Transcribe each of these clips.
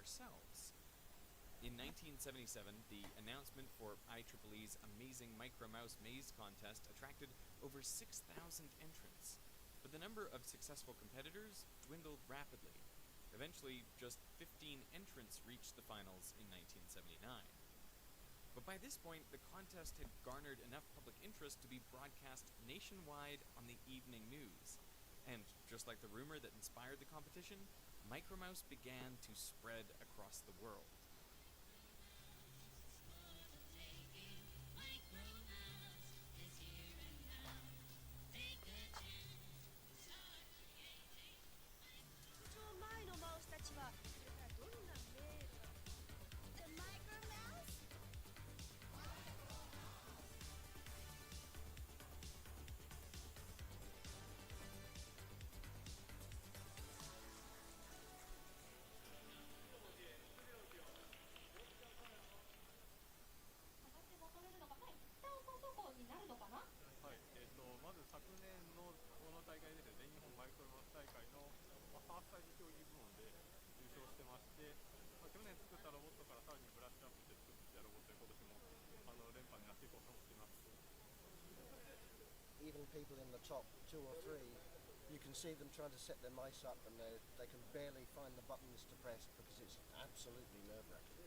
ourselves. In 1977, the announcement for IEEE's Amazing Micro Mouse Maze Contest attracted over 6,000 entrants, but the number of successful competitors dwindled rapidly. Eventually, just 15 entrants reached the finals in 1979. But by this point, the contest had garnered enough public interest to be broadcast nationwide on the evening news. And just like the rumor that inspired the competition, Micromouse began to spread across the world. Even people in the top 2 or 3, you can see them trying to set their mice up and they can barely find the buttons to press because it's absolutely nerve-wracking.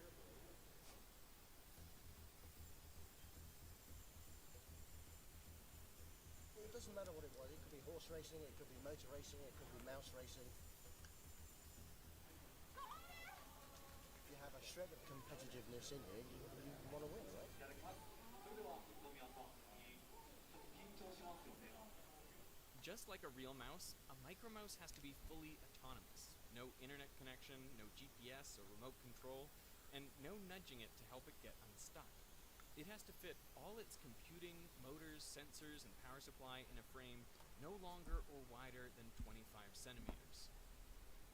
It doesn't matter what it was. It could be horse racing, it could be motor racing, it could be mouse racing. If you have a shred of competitiveness in you, you want to win, right? Just like a real mouse, a micromouse has to be fully autonomous. No internet connection, no GPS or remote control, and no nudging it to help it get unstuck. It has to fit all its computing, motors, sensors, and power supply in a frame no longer or wider than 25 centimeters.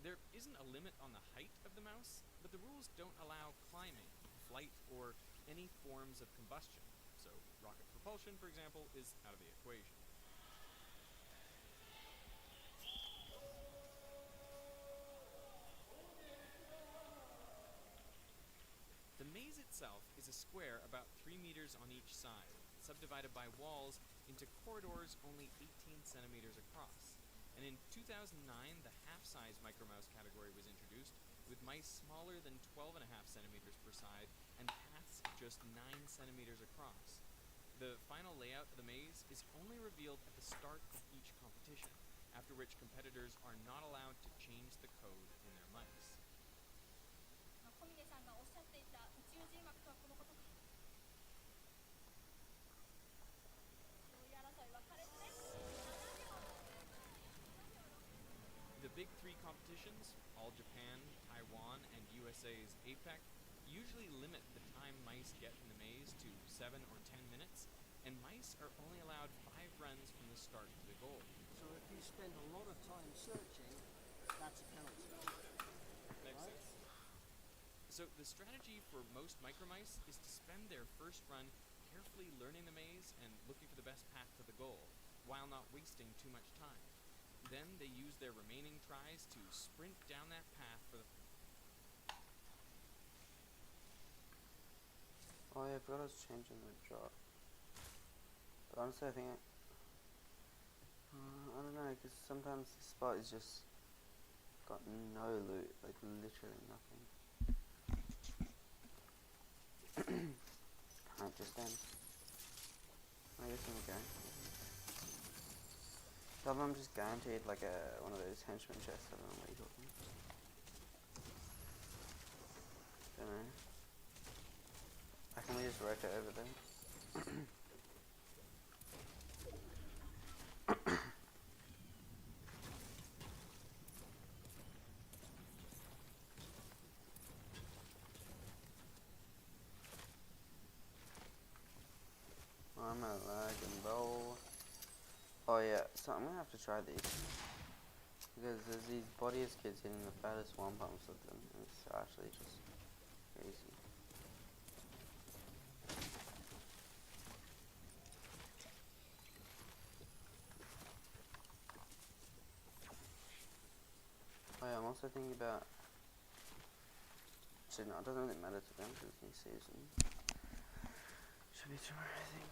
There isn't a limit on the height of the mouse, but the rules don't allow climbing, flight, or any forms of combustion. So rocket propulsion, for example, is out of the equation. The maze itself is a square about 3 meters on each side, subdivided by walls into corridors only 18 centimeters across. And in 2009, the half-size micromouse category was introduced, with mice smaller than 12.5 centimeters per side and paths just 9 centimeters across. The final layout of the maze is only revealed at the start of each competition, after which competitors are not allowed to change the code in their mice. 小峰さんがおっしゃっていた宇宙人枠とはこのことか。上位争いは苛烈です。The big 3 competitions, All Japan, Taiwan, and USA's APEC, usually limit the time mice get in the maze to 7 or 10 minutes, and mice are only allowed 5 runs from the start to the goal. So if you spend a lot of time searching, that's a penalty. Makes sense. So the strategy for most micromice is to spend their first run carefully learning the maze and looking for the best path to the goal, while not wasting too much time. Then they use their remaining tries to sprint down that path for the... Oh yeah, I forgot I was changing the drop. But honestly, I think I don't know, because sometimes the spot is just got no loot, like literally nothing. Alright, just then. I guess I'm going. I'm just guaranteed like one of those henchman chests. I don't know what you're talking about. Don't know. I can we just rotate over there? I'm a lagging bro. Oh yeah, so I'm gonna have to try these. Because there's these bodiest kids hitting the fattest one pumps of them, and it's actually just crazy. Oh yeah, I'm also thinking about So no, it doesn't really matter to them because new season should be tomorrow, I think.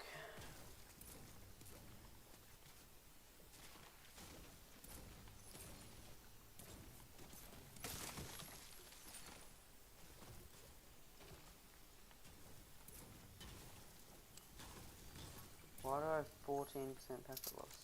Why do I have 14% packet loss?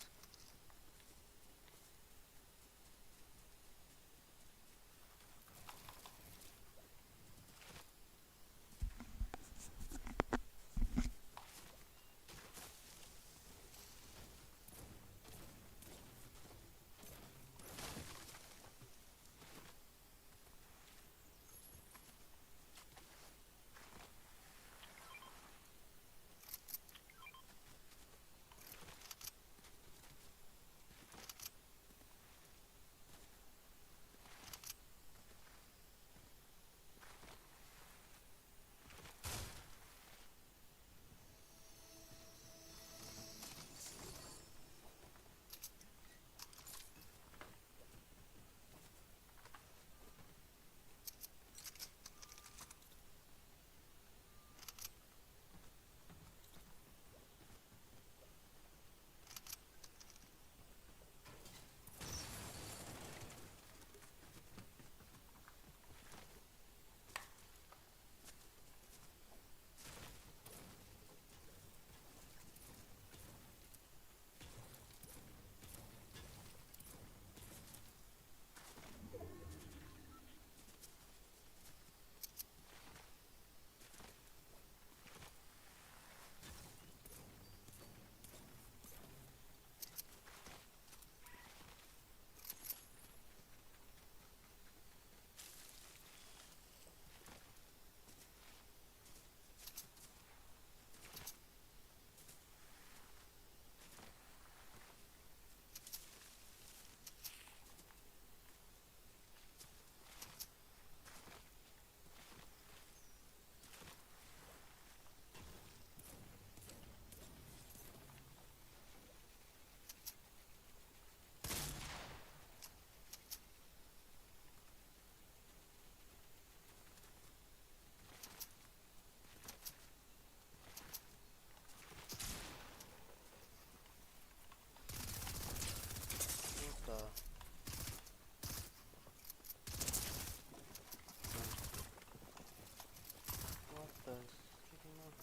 What the freaking hell?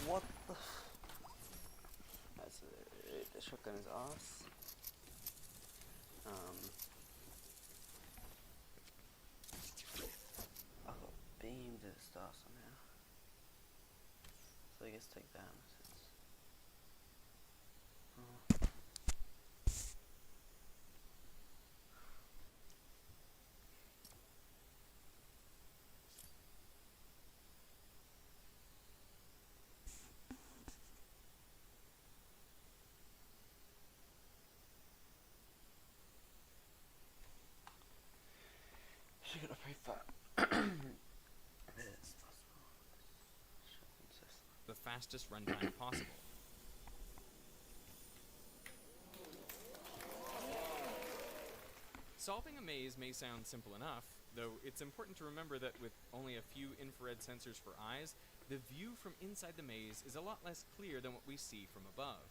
What the That's the shotgun is ass. I got beamed at the start somehow. So I guess take that in a sense. She got a pretty fat. It's possible. Shotgun's so slow. The fastest runtime possible. Solving a maze may sound simple enough, though it's important to remember that with only a few infrared sensors for eyes, the view from inside the maze is a lot less clear than what we see from above.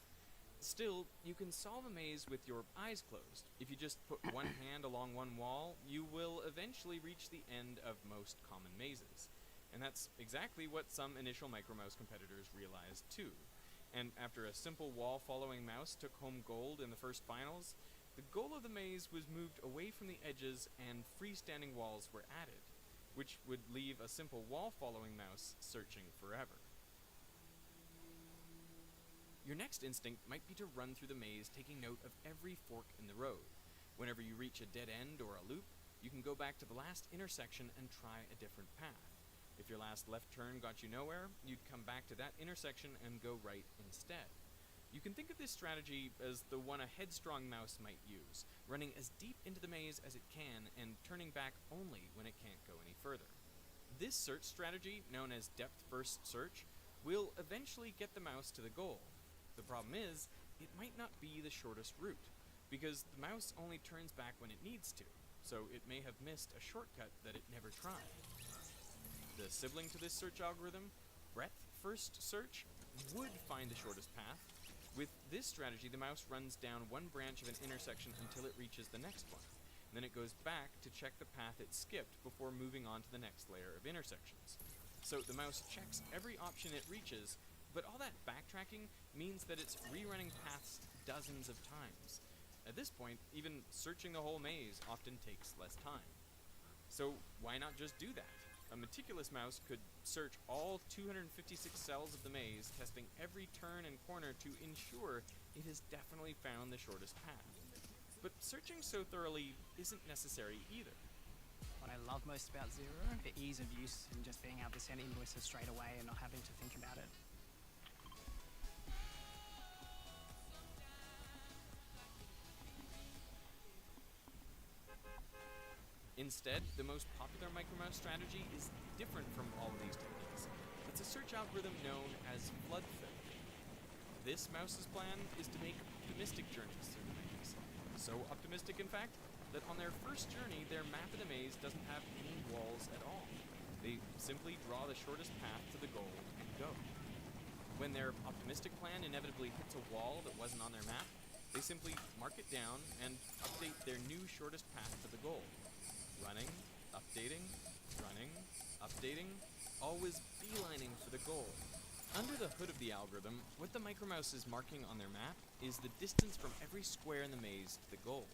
Still, you can solve a maze with your eyes closed. If you just put one hand along one wall, you will eventually reach the end of most common mazes. And that's exactly what some initial Micromouse competitors realized too. And after a simple wall-following mouse took home gold in the first finals, the goal of the maze was moved away from the edges and freestanding walls were added, which would leave a simple wall-following mouse searching forever. Your next instinct might be to run through the maze taking note of every fork in the road. Whenever you reach a dead end or a loop, you can go back to the last intersection and try a different path. If your last left turn got you nowhere, you'd come back to that intersection and go right instead. You can think of this strategy as the one a headstrong mouse might use, running as deep into the maze as it can and turning back only when it can't go any further. This search strategy, known as depth-first search, will eventually get the mouse to the goal. The problem is, it might not be the shortest route, because the mouse only turns back when it needs to, so it may have missed a shortcut that it never tried. The sibling to this search algorithm, breadth first search, would find the shortest path. With this strategy, the mouse runs down one branch of an intersection until it reaches the next one. Then it goes back to check the path it skipped before moving on to the next layer of intersections. So the mouse checks every option it reaches, but all that backtracking means that it's rerunning paths dozens of times. At this point, even searching the whole maze often takes less time. So why not just do that? A meticulous mouse could search all 256 cells of the maze, testing every turn and corner to ensure it has definitely found the shortest path. But searching so thoroughly isn't necessary either. What I love most about Zero, the ease of use and just being able to send invoices straight away and not having to think about it. Instead, the most popular micromouse strategy is different from all of these techniques. It's a search algorithm known as flood fill. This mouse's plan is to make optimistic journeys through the maze. So optimistic, in fact, that on their first journey, their map of the maze doesn't have any walls at all. They simply draw the shortest path to the goal and go. When their optimistic plan inevitably hits a wall that wasn't on their map, they simply mark it down and update their new shortest path to the goal. Running, updating, always beelining for the goal. Under the hood of the algorithm, what the micromouse is marking on their map is the distance from every square in the maze to the goal.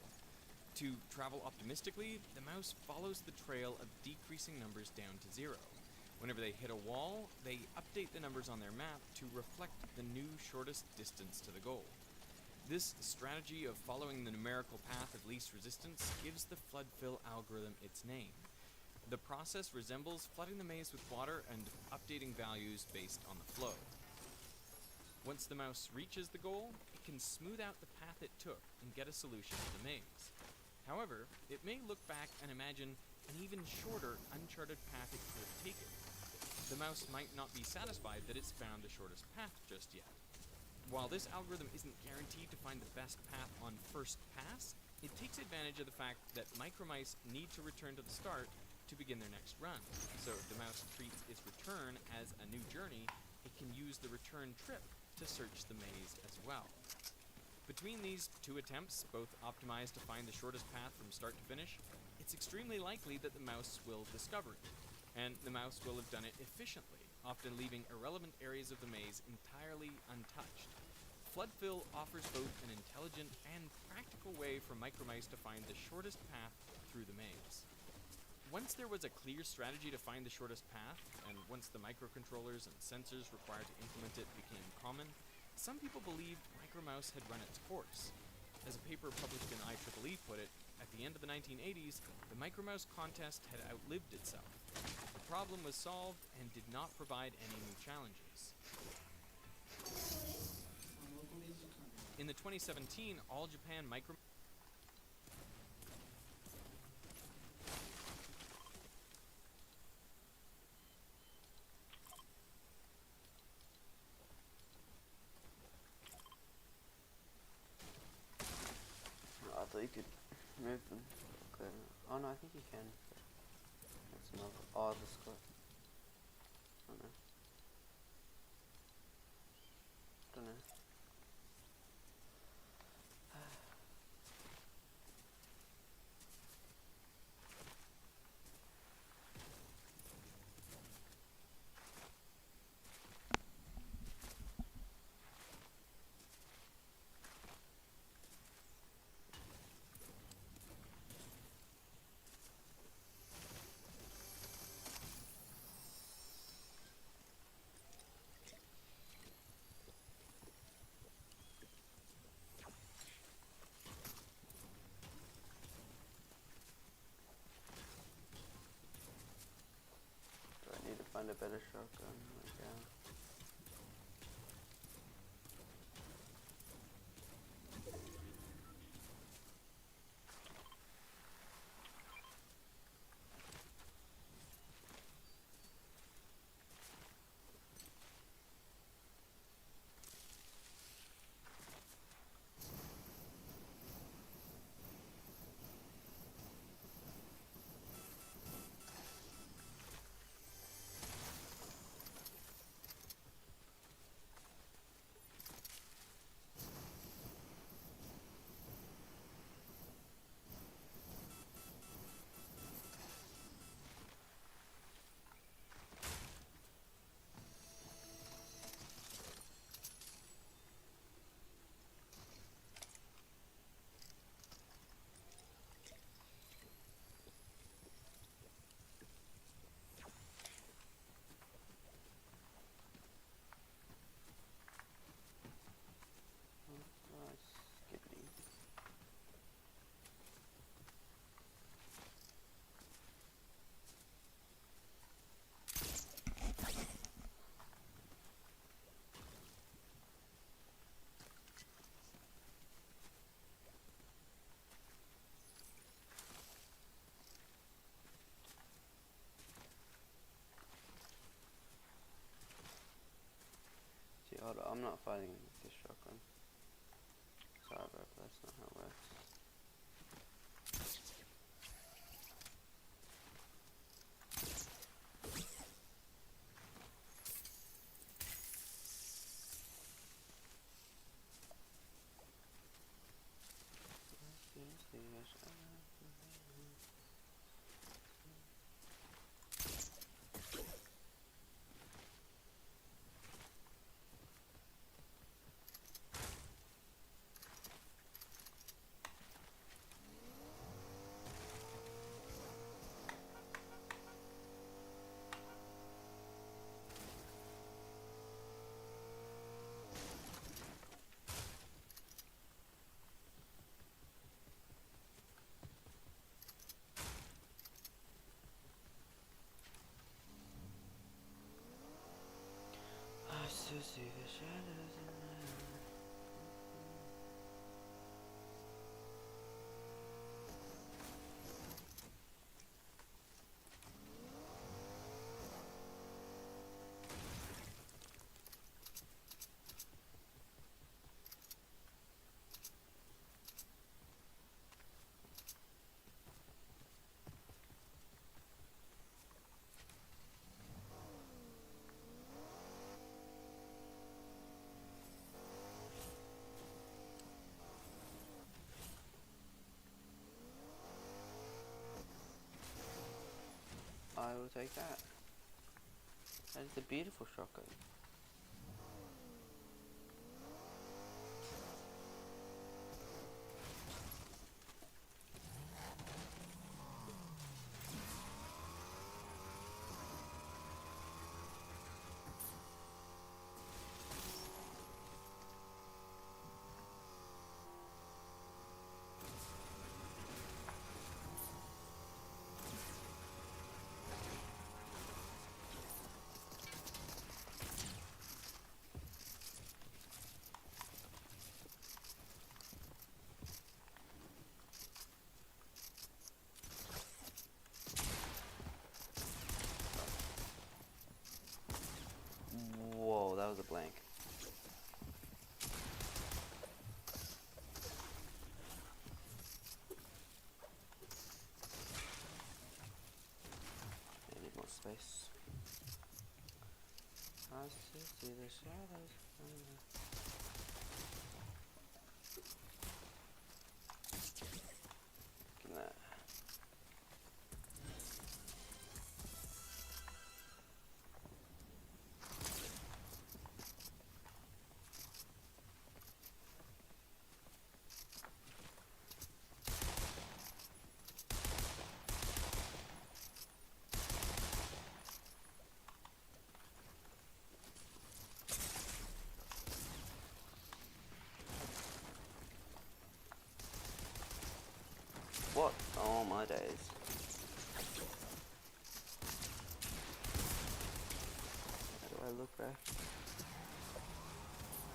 To travel optimistically, the mouse follows the trail of decreasing numbers down to 0. Whenever they hit a wall, they update the numbers on their map to reflect the new shortest distance to the goal. This strategy of following the numerical path of least resistance gives the flood fill algorithm its name. The process resembles flooding the maze with water and updating values based on the flow. Once the mouse reaches the goal, it can smooth out the path it took and get a solution to the maze. However, it may look back and imagine an even shorter, uncharted path it could have taken. The mouse might not be satisfied that it's found the shortest path just yet. While this algorithm isn't guaranteed to find the best path on first pass, it takes advantage of the fact that micromice need to return to the start to begin their next run. So if the mouse treats its return as a new journey, it can use the return trip to search the maze as well. Between these two attempts, both optimized to find the shortest path from start to finish, it's extremely likely that the mouse will discover it, and the mouse will have done it efficiently, often leaving irrelevant areas of the maze entirely untouched. Floodfill offers both an intelligent and practical way for micromice to find the shortest path through the maze. Once there was a clear strategy to find the shortest path, and once the microcontrollers and sensors required to implement it became common, some people believed micromouse had run its course. As a paper published in IEEE put it, at the end of the 1980s, the micromouse contest had outlived itself. The problem was solved and did not provide any new challenges. In the 2017 All Japan Micro I thought you could move them. Okay. Oh no, I think you can. That's another. Oh, the square. I don't know. Don't know. Do I need to find a better shotgun? Like, yeah. I'm not fighting this shotgun. Sorry, bro, but that's not how it works. I still see the shadows in my eyes. I will take that. That is a beautiful shotgun. Whoa, that was a blank. I need more space. I still see the shadows. Look at that. What? Oh my days. How do I look, bro?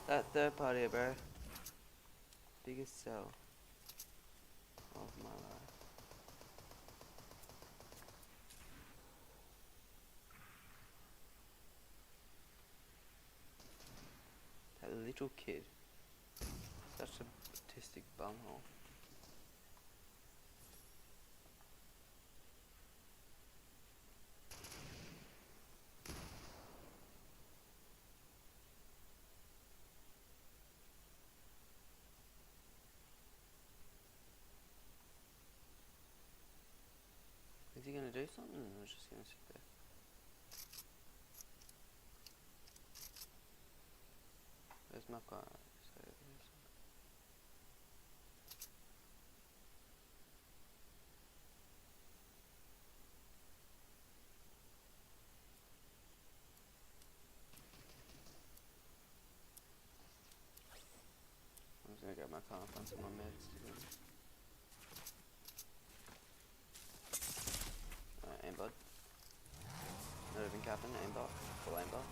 That third party, bro. Biggest sell of my life. That little kid. Such a autistic bumhole. Is he gonna do something or just gonna sit there? Where's my car? So, I'm just gonna grab my car and find some more meds. Alright, aimbot. Not even capping, aimbot. Full aimbot.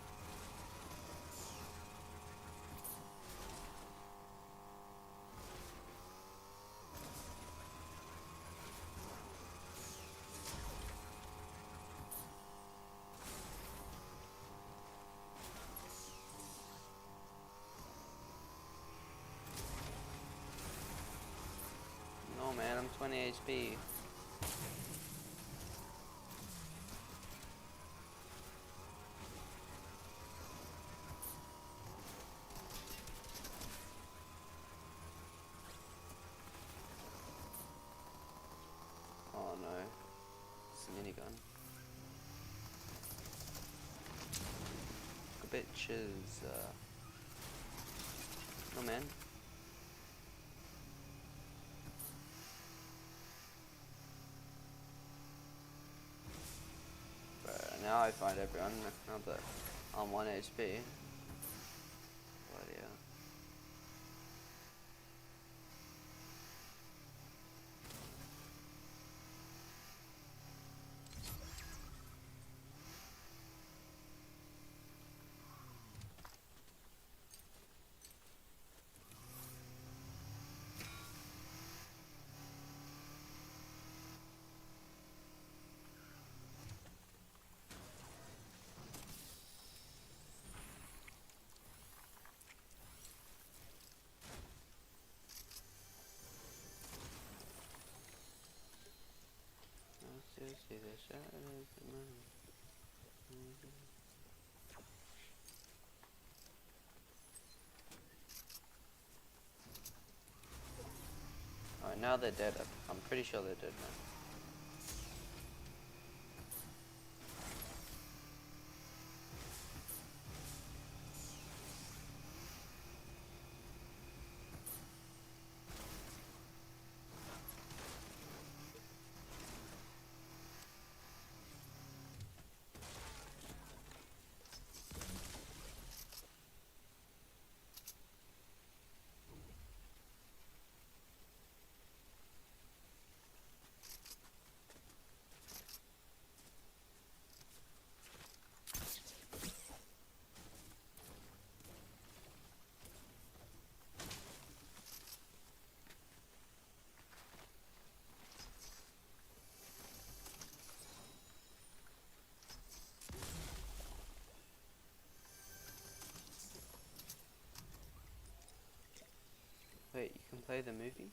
I'm 20 HP. Oh no. It's a minigun. Bitches. No man. But now I find everyone. Now that I'm 1 HP. Bloody hell. See the shadows of Alright, now they're dead. I'm pretty sure they're dead now. Wait, you can play the movie?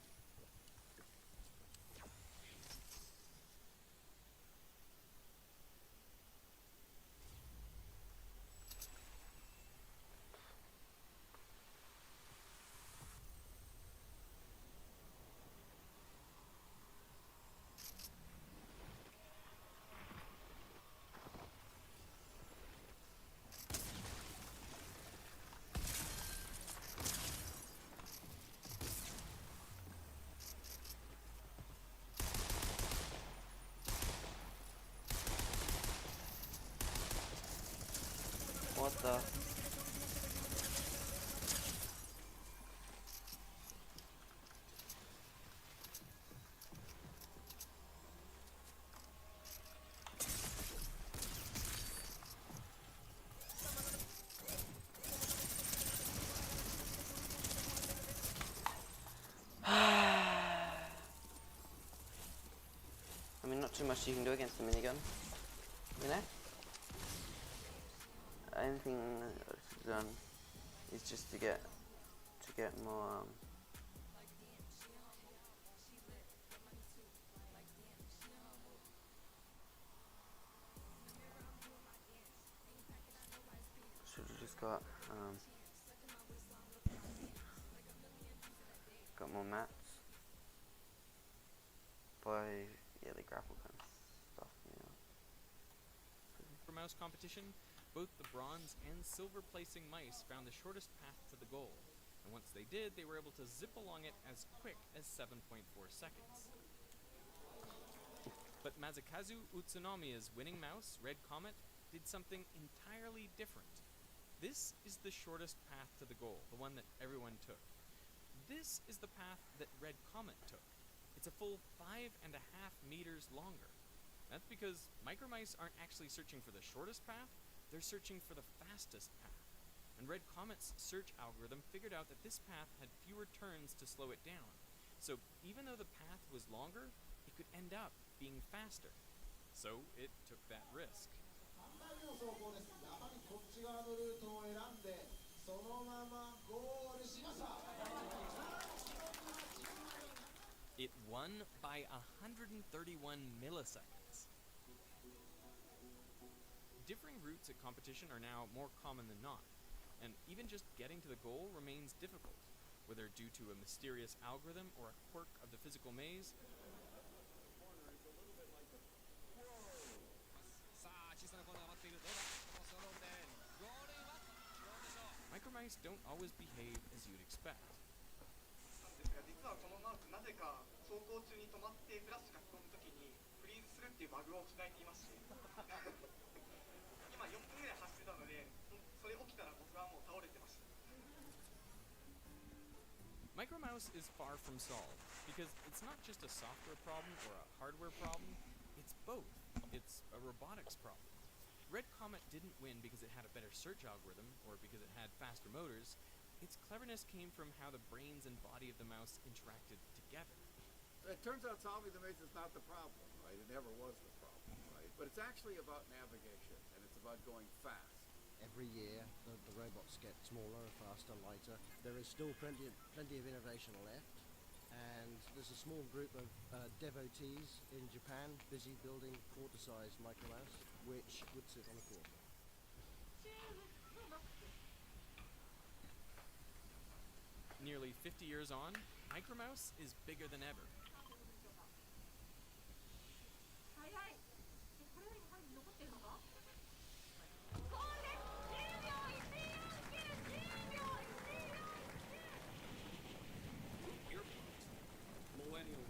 What the? I mean, not too much you can do against the minigun, you know? Anything I've done is just to get more should have just got more mats. By yeah, the grapple kind of stuff, you know. For mouse competition, both the bronze and silver placing mice found the shortest path to the goal, and once they did, they were able to zip along it as quick as 7.4 seconds. But Masakazu Utsunomiya's winning mouse, Red Comet, did something entirely different. This is the shortest path to the goal, the one that everyone took. This is the path that Red Comet took. It's a full 5.5 meters longer. That's because Micromice aren't actually searching for the shortest path, they're searching for the fastest path. And Red Comet's search algorithm figured out that this path had fewer turns to slow it down. So even though the path was longer, it could end up being faster. So it took that risk. It won by 131 milliseconds. Differing routes at competition are now more common than not, and even just getting to the goal remains difficult, whether due to a mysterious algorithm or a quirk of the physical maze. Micromice don't always behave as you'd expect. なんですが、実はこのマウスなぜか走行中に止まってフラッシュが飛ぶときにフリーズするっていうバグを抱えていまして今4分ぐらい走ってたので、それ起きたら僕はもう倒れてました。 Micromouse is far from solved, because it's not just a software problem or a hardware problem, it's both. It's a robotics problem. Red Comet didn't win because it had a better search algorithm or because it had faster motors. Its cleverness came from how the brains and body of the mouse interacted together. It turns out solving the maze is not the problem, right? It never was the problem, right? But it's actually about navigation, and it's about going fast. Every year, the robots get smaller and faster, lighter. There is still plenty of innovation left, and there's a small group of devotees in Japan busy building quarter-sized Micromouse, which would sit on a quarter. Nearly 50 years on, Micromouse is bigger than ever. 早い。これより前に残ってるのか？ゴールです。10秒14、10秒Millennial.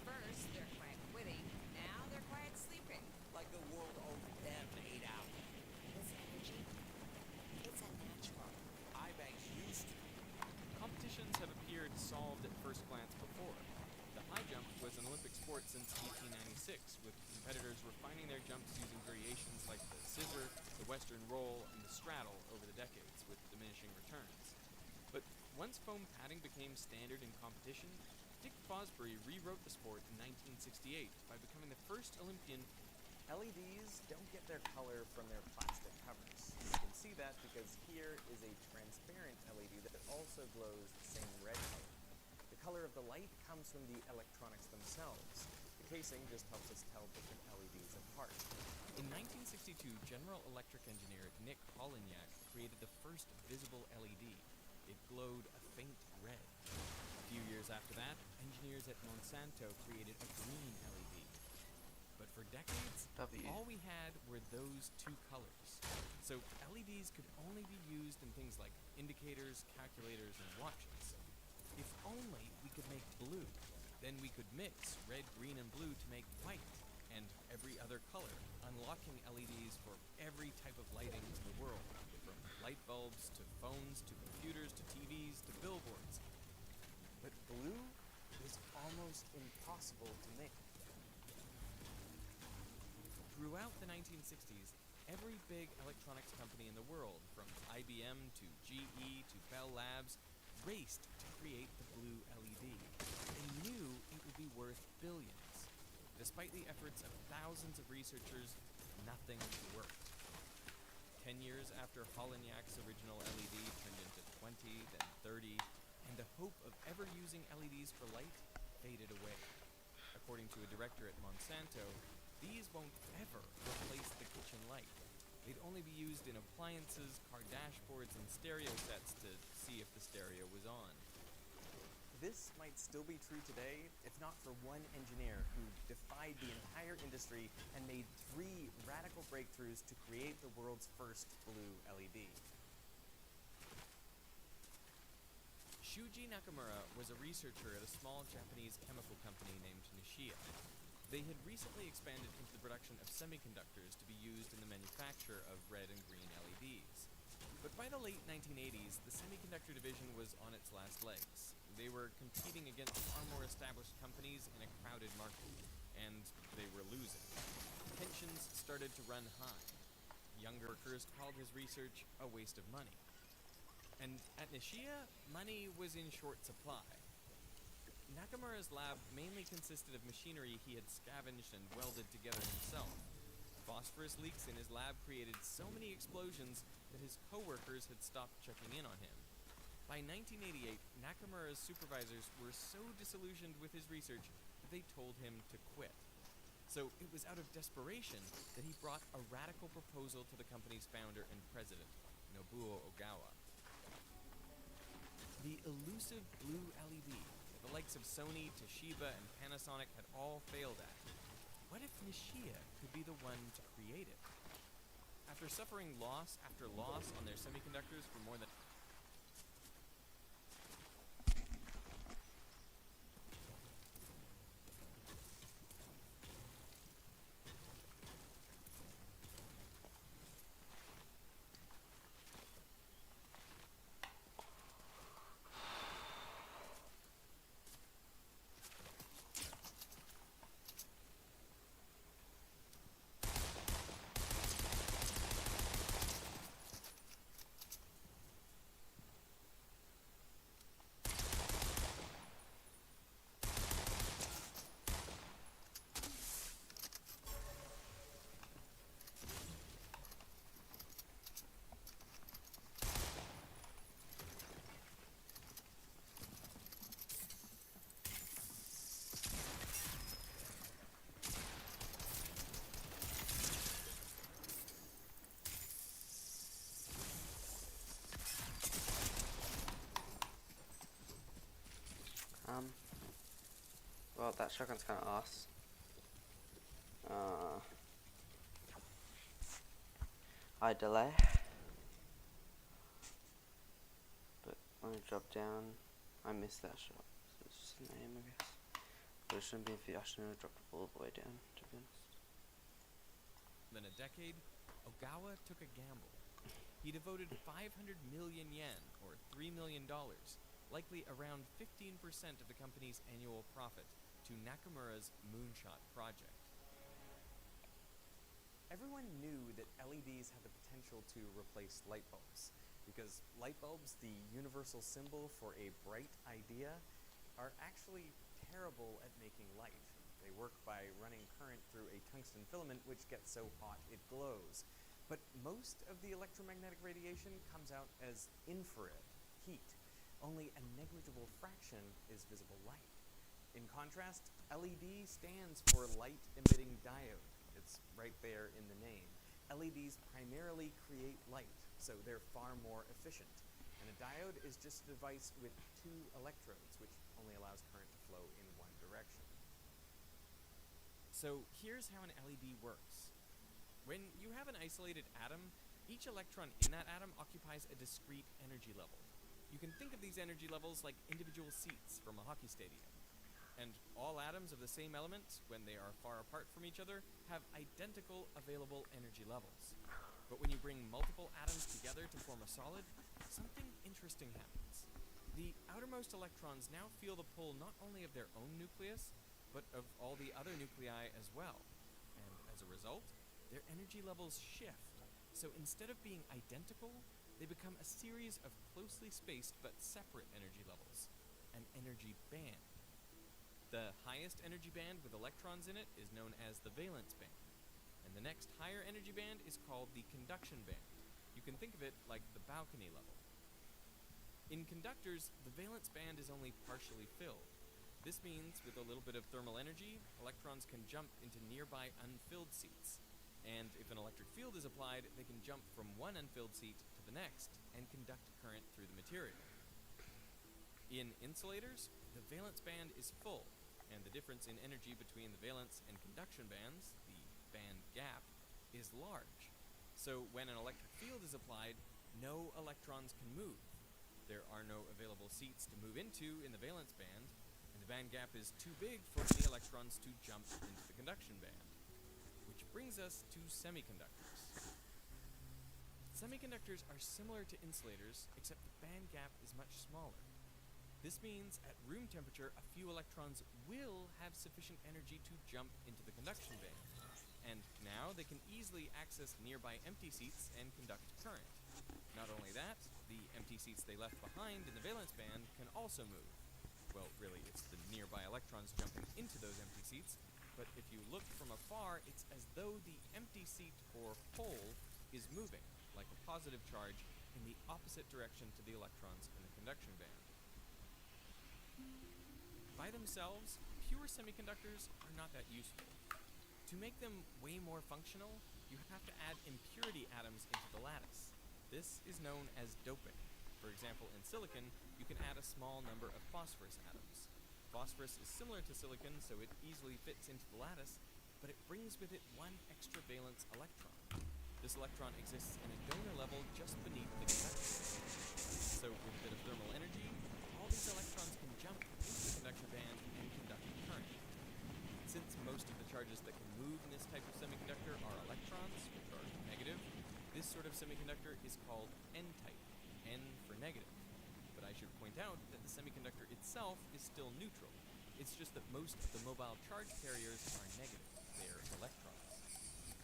First, they're quiet quitting. Now they're quiet sleeping. Like the world owes them 8 hours. It's energy. It's unnatural. iBanks used to. Competitions have appeared solved at first glance before. The high jump was an Olympic sport since 1896, with competitors refining their jumps using variations like the scissor, the western roll, and the straddle over the decades, with diminishing returns. But once foam padding became standard in competition, Dick Fosbury rewrote the sport in 1968 by becoming the first Olympian. LEDs don't get their color from their plastic covers. You can see that because here is a transparent LED that also glows the same red color. The color of the light comes from the electronics themselves. The casing just helps us tell different LEDs apart. In 1962, General Electric engineer Nick Holonyak created the first visible LED. It glowed a faint red. A few years after that, engineers at Monsanto created a green LED. But for decades, W. all we had were those two colors. So LEDs could only be used in things like indicators, calculators, and watches. If only we could make blue. Then we could mix red, green, and blue to make white, and every other color, unlocking LEDs for every type of lighting in the world, from light bulbs to phones to computers to TVs to billboards. But blue is almost impossible to make. Throughout the 1960s, every big electronics company in the world, from IBM to GE to Bell Labs, raced to create the blue LED. They knew it would be worth billions. Despite the efforts of thousands of researchers, nothing worked. 10 years after Holonyak's original LED turned into 20, then 30, and the hope of ever using LEDs for light faded away. According to a director at Monsanto, these won't ever replace the kitchen light. They'd only be used in appliances, car dashboards, and stereo sets to see if the stereo was on. This might still be true today if not for one engineer who defied the entire industry and made 3 radical breakthroughs to create the world's first blue LED. Shuji Nakamura was a researcher at a small Japanese chemical company named Nishia. They had recently expanded into the production of semiconductors to be used in the manufacture of red and green LEDs. But by the late 1980s, the semiconductor division was on its last legs. They were competing against far more established companies in a crowded market, and they were losing. Tensions started to run high. Younger workers called his research a waste of money. And at Nishia, money was in short supply. Nakamura's lab mainly consisted of machinery he had scavenged and welded together himself. Phosphorus leaks in his lab created so many explosions that his co-workers had stopped checking in on him. By 1988, Nakamura's supervisors were so disillusioned with his research that they told him to quit. So it was out of desperation that he brought a radical proposal to the company's founder and president, Nobuo Ogawa. The elusive blue LED that the likes of Sony, Toshiba, and Panasonic had all failed at. What if Nishia could be the one to create it? After suffering loss after loss on their semiconductors for more than Well, that shotgun's kind of ass. I delay. But when I drop down, I missed that shot. So it's just an aim, I guess. But it shouldn't be if I shouldn't have dropped it all the way down, to be honest. a decade, Ogawa took a gamble. He devoted 500 million yen, or $3 million, likely around 15% of the company's annual profit, to Nakamura's Moonshot project. Everyone knew that LEDs had the potential to replace light bulbs, because light bulbs, the universal symbol for a bright idea, are actually terrible at making light. They work by running current through a tungsten filament which gets so hot it glows. But most of the electromagnetic radiation comes out as infrared, heat. Only a negligible fraction is visible light. In contrast, LED stands for light emitting diode. It's right there in the name. LEDs primarily create light, so they're far more efficient. And a diode is just a device with two electrodes, which only allows current to flow in one direction. So here's how an LED works. When you have an isolated atom, each electron in that atom occupies a discrete energy level. You can think of these energy levels like individual seats from a hockey stadium. And all atoms of the same element, when they are far apart from each other, have identical available energy levels. But when you bring multiple atoms together to form a solid, something interesting happens. The outermost electrons now feel the pull not only of their own nucleus, but of all the other nuclei as well. And as a result, their energy levels shift. So instead of being identical, they become a series of closely spaced but separate energy levels, an energy band. The highest energy band with electrons in it is known as the valence band, and the next higher energy band is called the conduction band. You can think of it like the balcony level. In conductors, the valence band is only partially filled. This means, with a little bit of thermal energy, electrons can jump into nearby unfilled seats. And if an electric field is applied, they can jump from one unfilled seat to the next and conduct current through the material. In insulators, the valence band is full, and the difference in energy between the valence and conduction bands, the band gap, is large. So when an electric field is applied, no electrons can move. There are no available seats to move into in the valence band, and the band gap is too big for any electrons to jump into the conduction band. Which brings us to semiconductors. Semiconductors are similar to insulators, except the band gap is much smaller. This means at room temperature, a few electrons will have sufficient energy to jump into the conduction band. And now they can easily access nearby empty seats and conduct current. Not only that, the empty seats they left behind in the valence band can also move. Well, really, it's the nearby electrons jumping into those empty seats, but if you look from afar, it's as though the empty seat or hole is moving, like a positive charge in the opposite direction to the electrons in the conduction band. By themselves, pure semiconductors are not that useful. To make them way more functional, you have to add impurity atoms into the lattice. This is known as doping. For example, in silicon, you can add a small number of phosphorus atoms. Phosphorus is similar to silicon, so it easily fits into the lattice, but it brings with it one extra valence electron. This electron exists in a donor level just beneath the conduction band. So with a bit of thermal energy, all these electrons can jump into the conduction band and conduct current. Since most of the charges that can move in this type of semiconductor are electrons, which are negative, this sort of semiconductor is called N-type, N for negative. But I should point out that the semiconductor itself is still neutral. It's just that most of the mobile charge carriers are negative. They are electrons.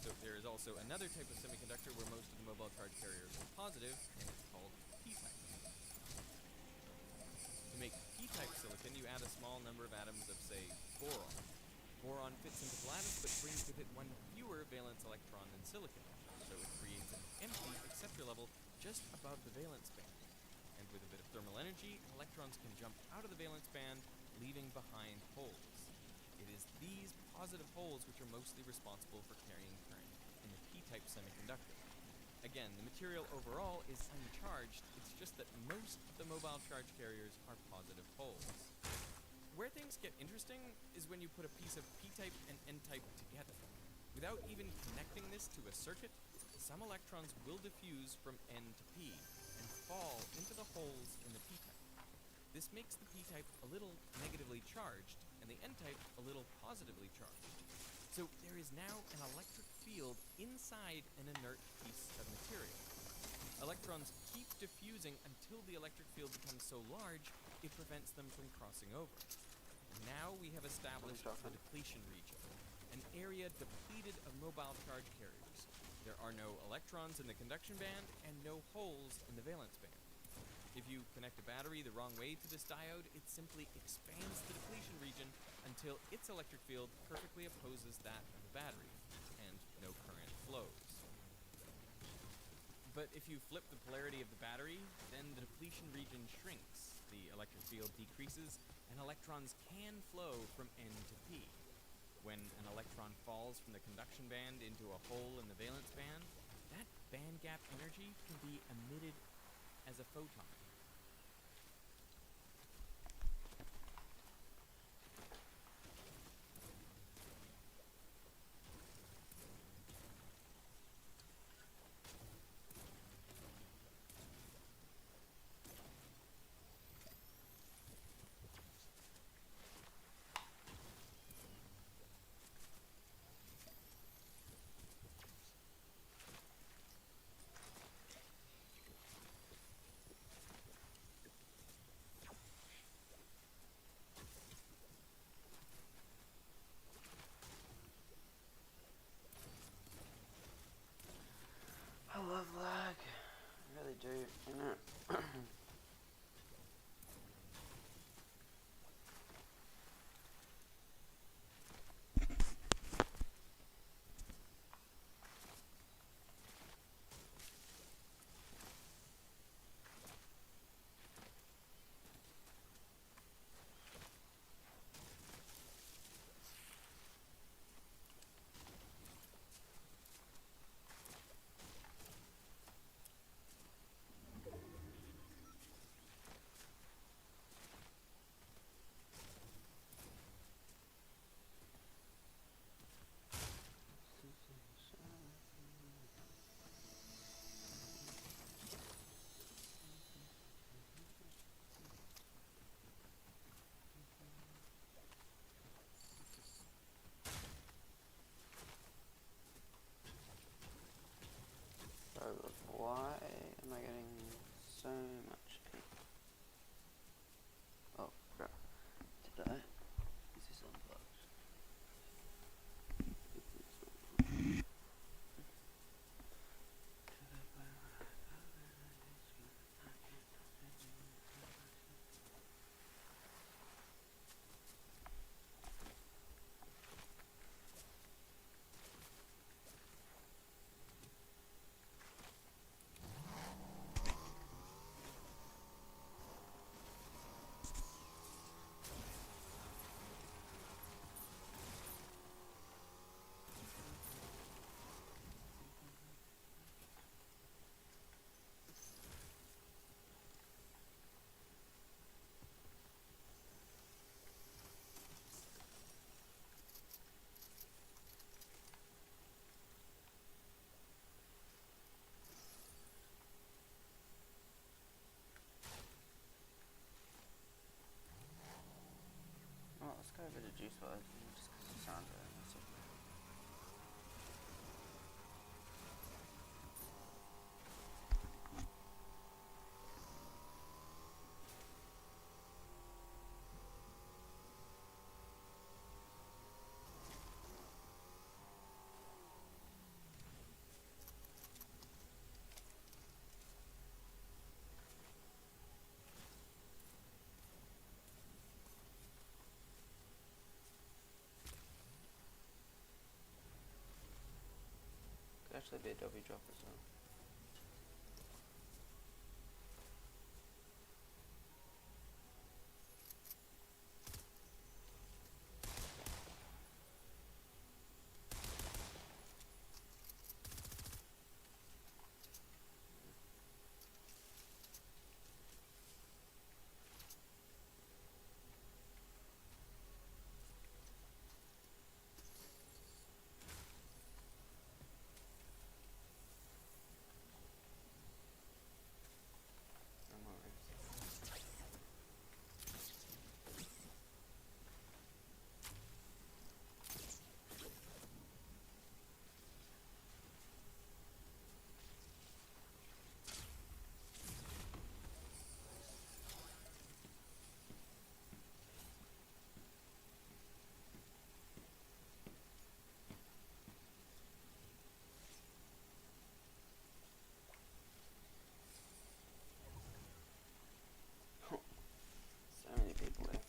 So there is also another type of semiconductor where most of the mobile charge carriers are positive, and it's called P-type. To make P-type silicon, you add a small number of atoms of, say, boron. Boron fits into the lattice, but brings with it one fewer valence electron than silicon, so it creates an empty acceptor level just above the valence band. And with a bit of thermal energy, electrons can jump out of the valence band, leaving behind holes. It is these positive holes which are mostly responsible for carrying current in the P-type semiconductor. Again, the material overall is uncharged, it's just that most of the mobile charge carriers are positive holes. Where things get interesting is when you put a piece of P-type and N-type together. Without even connecting this to a circuit, some electrons will diffuse from N to P and fall into the holes in the P-type. This makes the P-type a little negatively charged and the N-type a little positively charged. So there is now an electric field inside an inert piece of material. Electrons keep diffusing until the electric field becomes so large it prevents them from crossing over. Now we have established the depletion region, an area depleted of mobile charge carriers. There are no electrons in the conduction band and no holes in the valence band. If you connect a battery the wrong way to this diode, it simply expands the depletion region until its electric field perfectly opposes that of the battery, and no current flows. But if you flip the polarity of the battery, then the depletion region shrinks, the electric field decreases, and electrons can flow from N to P. When an electron falls from the conduction band into a hole in the valence band, that band gap energy can be emitted as a photon. useful just because it sounds better. That's it. Could actually be a W drop as well. I'm alright. So many people there.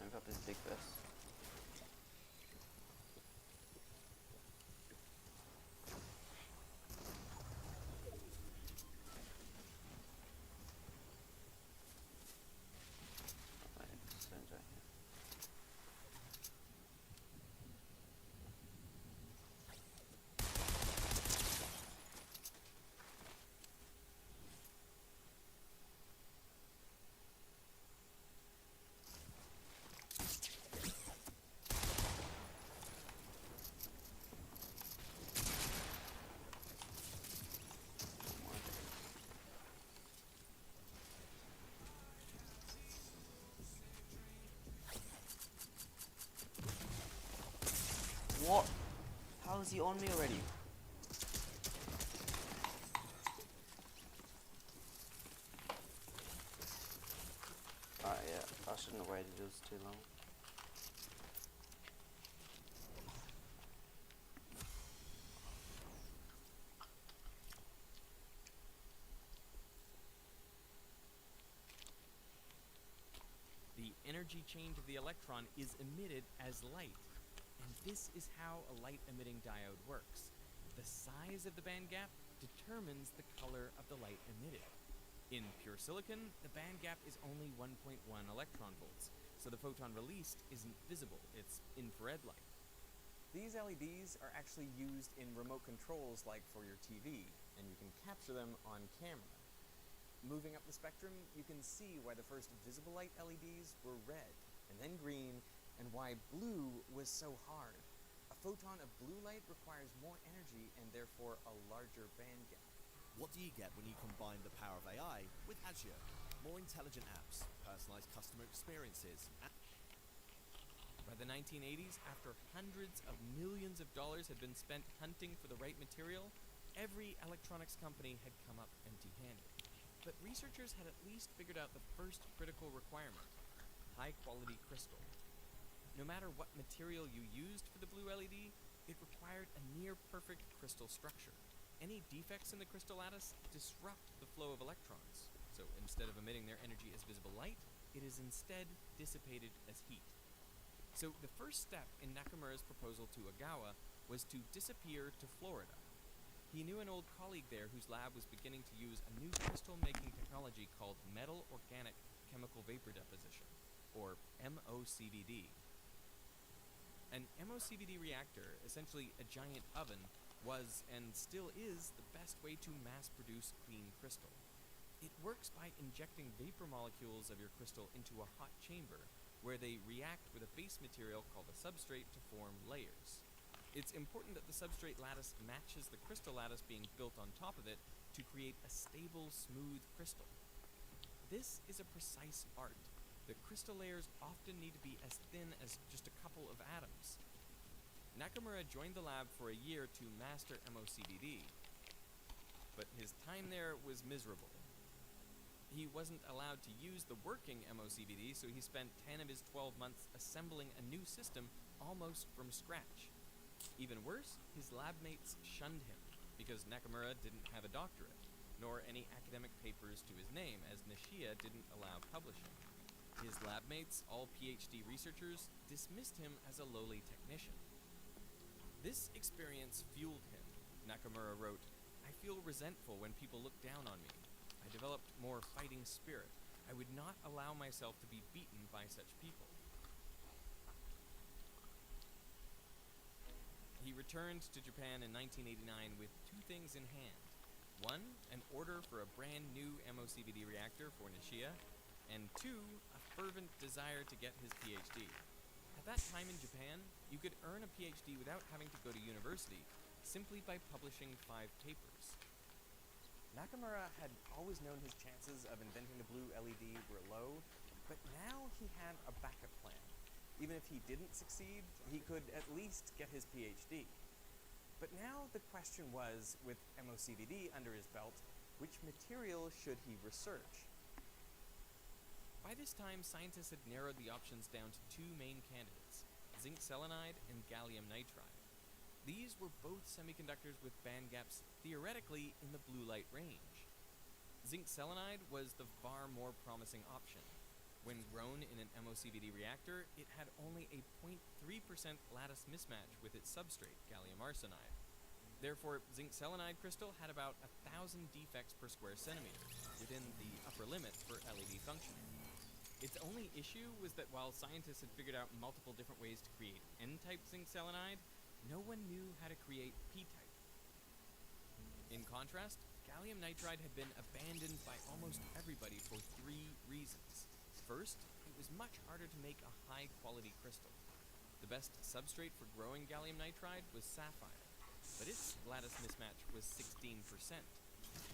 I've got this big vest. What? How is he on me already? Yeah, I shouldn't have waited, it was too long. The energy change of the electron is emitted as light. And this is how a light-emitting diode works. The size of the band gap determines the color of the light emitted. In pure silicon, the band gap is only 1.1 electron volts, so the photon released isn't visible, it's infrared light. These LEDs are actually used in remote controls like for your TV, and you can capture them on camera. Moving up the spectrum, you can see why the first visible light LEDs were red, and then green, and why blue was so hard. A photon of blue light requires more energy and therefore a larger band gap. What do you get when you combine the power of AI with Azure? More intelligent apps, personalized customer experiences. By the 1980s, after hundreds of millions of dollars had been spent hunting for the right material, every electronics company had come up empty-handed. But researchers had at least figured out the first critical requirement: high-quality crystal. No matter what material you used for the blue LED, it required a near-perfect crystal structure. Any defects in the crystal lattice disrupt the flow of electrons, so instead of emitting their energy as visible light, it is instead dissipated as heat. So the first step in Nakamura's proposal to Ogawa was to disappear to Florida. He knew an old colleague there whose lab was beginning to use a new crystal-making technology called metal organic chemical vapor deposition, or MOCVD. An MOCVD reactor, essentially a giant oven, was and still is the best way to mass produce clean crystal. It works by injecting vapor molecules of your crystal into a hot chamber, where they react with a base material called a substrate to form layers. It's important that the substrate lattice matches the crystal lattice being built on top of it to create a stable, smooth crystal. This is a precise art. The crystal layers often need to be as thin as just a couple of atoms. Nakamura joined the lab for a year to master MOCVD, but his time there was miserable. He wasn't allowed to use the working MOCVD, so he spent 10 of his 12 months assembling a new system almost from scratch. Even worse, his lab mates shunned him, because Nakamura didn't have a doctorate, nor any academic papers to his name, as Nishia didn't allow publishing. His lab mates, all PhD researchers, dismissed him as a lowly technician. This experience fueled him. Nakamura wrote, "I feel resentful when people look down on me. I developed more fighting spirit. I would not allow myself to be beaten by such people." He returned to Japan in 1989 with two things in hand. One, an order for a brand new MOCVD reactor for Nishia, and two, a fervent desire to get his PhD. At that time in Japan, you could earn a PhD without having to go to university, simply by publishing 5 papers. Nakamura had always known his chances of inventing the blue LED were low, but now he had a backup plan. Even if he didn't succeed, he could at least get his PhD. But now the question was, with MOCVD under his belt, which material should he research? By this time, scientists had narrowed the options down to 2 main candidates, zinc selenide and gallium nitride. These were both semiconductors with band gaps theoretically in the blue light range. Zinc selenide was the far more promising option. When grown in an MOCVD reactor, it had only a 0.3% lattice mismatch with its substrate, gallium arsenide. Therefore, zinc selenide crystal had about 1,000 defects per square centimeter, within the upper limit for LED functioning. Its only issue was that while scientists had figured out multiple different ways to create N-type zinc selenide, no one knew how to create P-type. In contrast, gallium nitride had been abandoned by almost everybody for 3 reasons. First, it was much harder to make a high-quality crystal. The best substrate for growing gallium nitride was sapphire, but its lattice mismatch was 16%.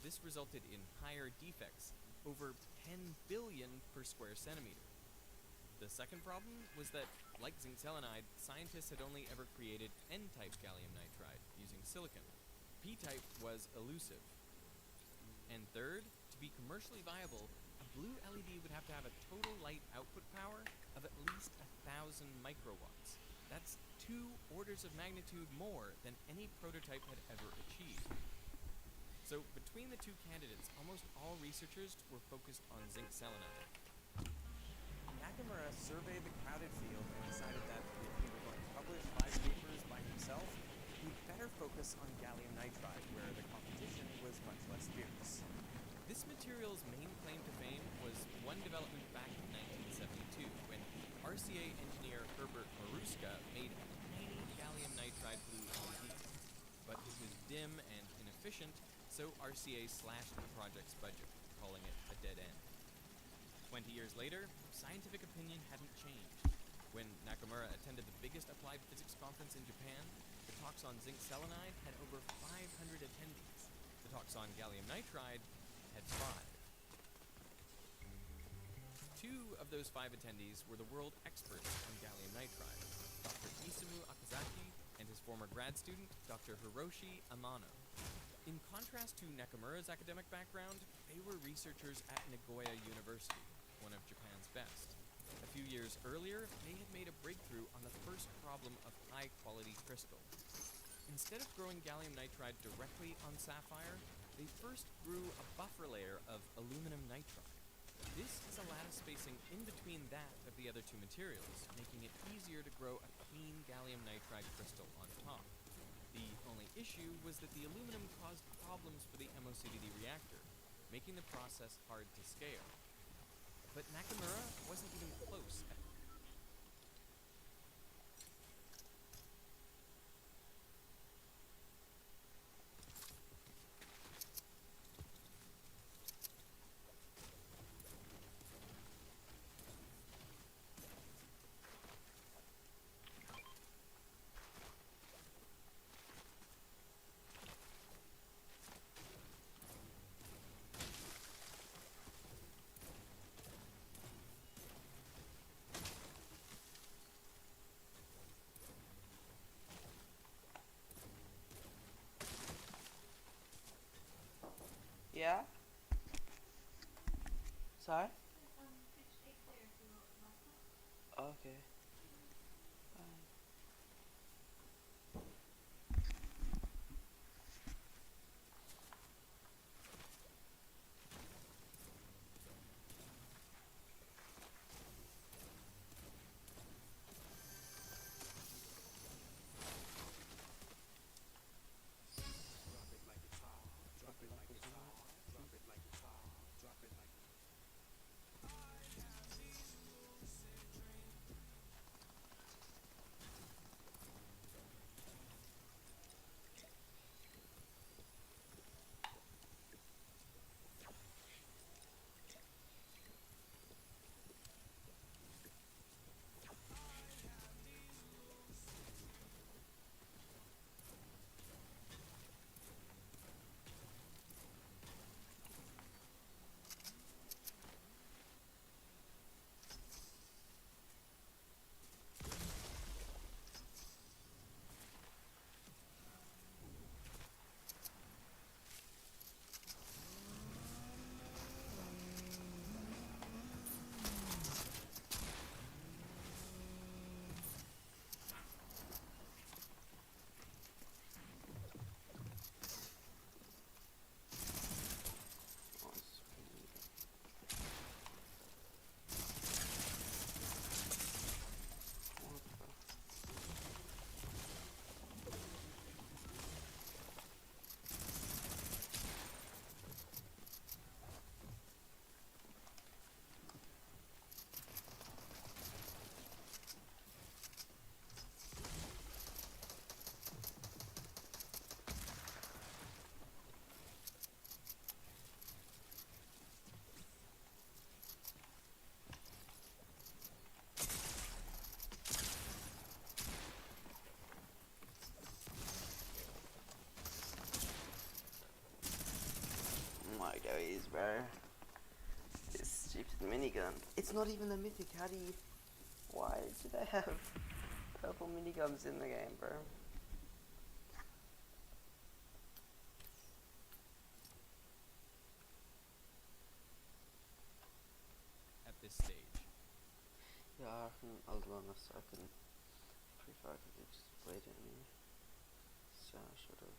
This resulted in higher defects, over 10 billion per square centimeter. The second problem was that, like zinc selenide, scientists had only ever created N-type gallium nitride using silicon. P-type was elusive. And third, to be commercially viable, a blue LED would have to have a total light output power of at least 1,000 microwatts. That's 2 orders of magnitude more than any prototype had ever achieved. So between the 2 candidates, almost all researchers were focused on zinc selenide. Nakamura surveyed the crowded field and decided that if he were going to publish 5 papers by himself, he'd better focus on gallium nitride, where the competition was much less fierce. This material's main claim to fame was one development back in 1972, when RCA engineer Herbert Maruska made a tiny gallium nitride blue LED. But it was dim and inefficient, so RCA slashed the project's budget, calling it a dead end. 20 years later, scientific opinion hadn't changed. When Nakamura attended the biggest applied physics conference in Japan, the talks on zinc selenide had over 500 attendees. The talks on gallium nitride had 5. 2 of those 5 attendees were the world experts on gallium nitride, Dr. Isamu Okazaki and his former grad student, Dr. Hiroshi Amano. In contrast to Nakamura's academic background, they were researchers at Nagoya University, one of Japan's best. A few years earlier, they had made a breakthrough on the first problem of high-quality crystal. Instead of growing gallium nitride directly on sapphire, they first grew a buffer layer of aluminum nitride. This is a lattice spacing in between that of the other 2 materials, making it easier to grow a clean gallium nitride crystal on top. The only issue was that the aluminum caused problems for the MOCVD reactor, making the process hard to scale. But Nakamura wasn't even close. Sorry? Okay. My days, bro. This stupid minigun. It's not even a mythic. How do you... Why do they have purple miniguns in the game, bro? At this stage, Yeah, I reckon I'll run a second. Pretty far could have just played it anyway. So I should have.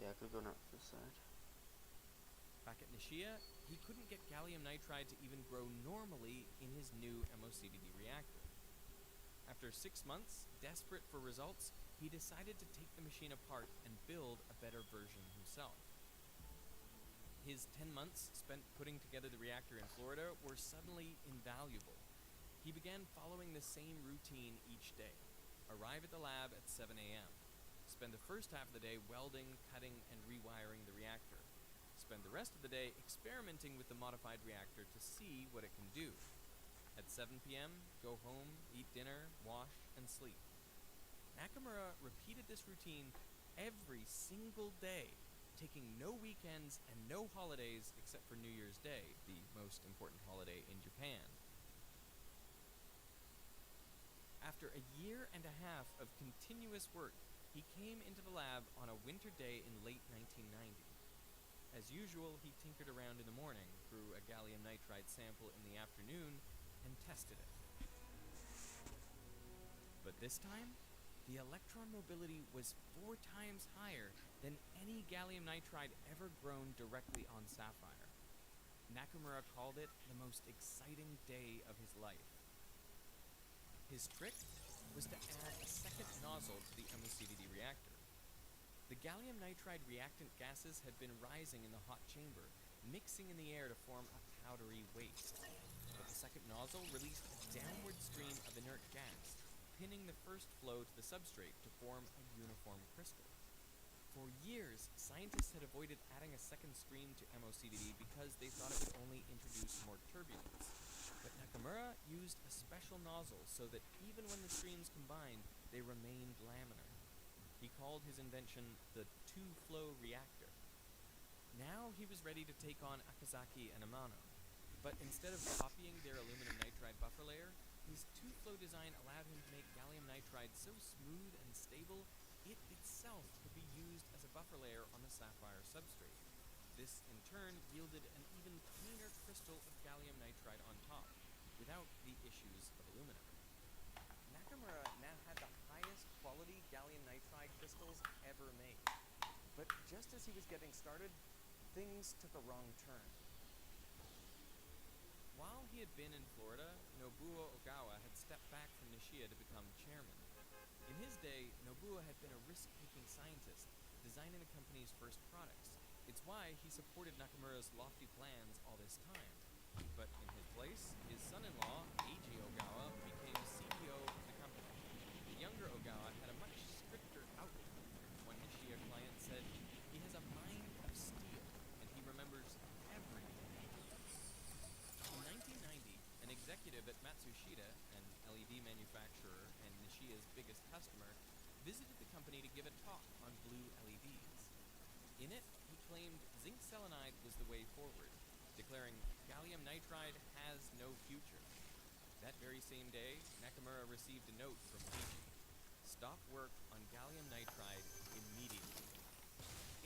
Yeah, I could have gone up this side. back at Nishia, he couldn't get gallium nitride to even grow normally in his new MOCVD reactor. After 6 months, desperate for results, he decided to take the machine apart and build a better version himself. His 10 months spent putting together the reactor in Florida were suddenly invaluable. He began following the same routine each day. Arrive at the lab at 7 a.m. Spend the first half of the day welding, cutting, and rewiring the reactor. Spend the rest of the day experimenting with the modified reactor to see what it can do. At 7 p.m., go home, eat dinner, wash, and sleep. Nakamura repeated this routine every single day, taking no weekends and no holidays except for New Year's Day, the most important holiday in Japan. After a year and a half of continuous work, he came into the lab on a winter day in late 1990. As usual, he tinkered around in the morning, grew a gallium nitride sample in the afternoon, and tested it. But this time, the electron mobility was 4 times higher than any gallium nitride ever grown directly on Sapphire. Nakamura called it the most exciting day of his life. His trick was to add a second nozzle to the MOCVD reactor. The gallium nitride reactant gases had been rising in the hot chamber, mixing in the air to form a powdery waste. But the second nozzle released a downward stream of inert gas, pinning the first flow to the substrate to form a uniform crystal. For years, scientists had avoided adding a second stream to MOCVD because they thought it would only introduce more turbulence. But Nakamura used a special nozzle so that even when the streams combined, they remained laminar. He called his invention the two-flow reactor. Now he was ready to take on Akazaki and Amano, but instead of copying their aluminum nitride buffer layer, his two-flow design allowed him to make gallium nitride so smooth and stable, it itself could be used as a buffer layer on the Sapphire substrate. This, in turn, yielded an even cleaner crystal of gallium nitride on top, without the issues of aluminum. Nakamura now had the highest quality gallium nitride crystals ever made. But just as he was getting started, things took a wrong turn. While he had been in Florida, Nobuo Ogawa had stepped back from Nishia to become chairman. In his day, Nobuo had been a risk-taking scientist, designing the company's first products. It's why he supported Nakamura's lofty plans all this time. But in his place, his son-in-law, Eiji Ogawa, became CEO of the company. The younger Ogawa had a much stricter outlook. One Nishia client said, "He has a mind of steel, and he remembers everything." In 1990, an executive at Matsushita, an LED manufacturer and Nishia's biggest customer, visited the company to give a talk on blue LEDs. In it, he claimed zinc selenide was the way forward, declaring gallium nitride has no future. That very same day, Nakamura received a note from Eiji. Stop work on gallium nitride immediately.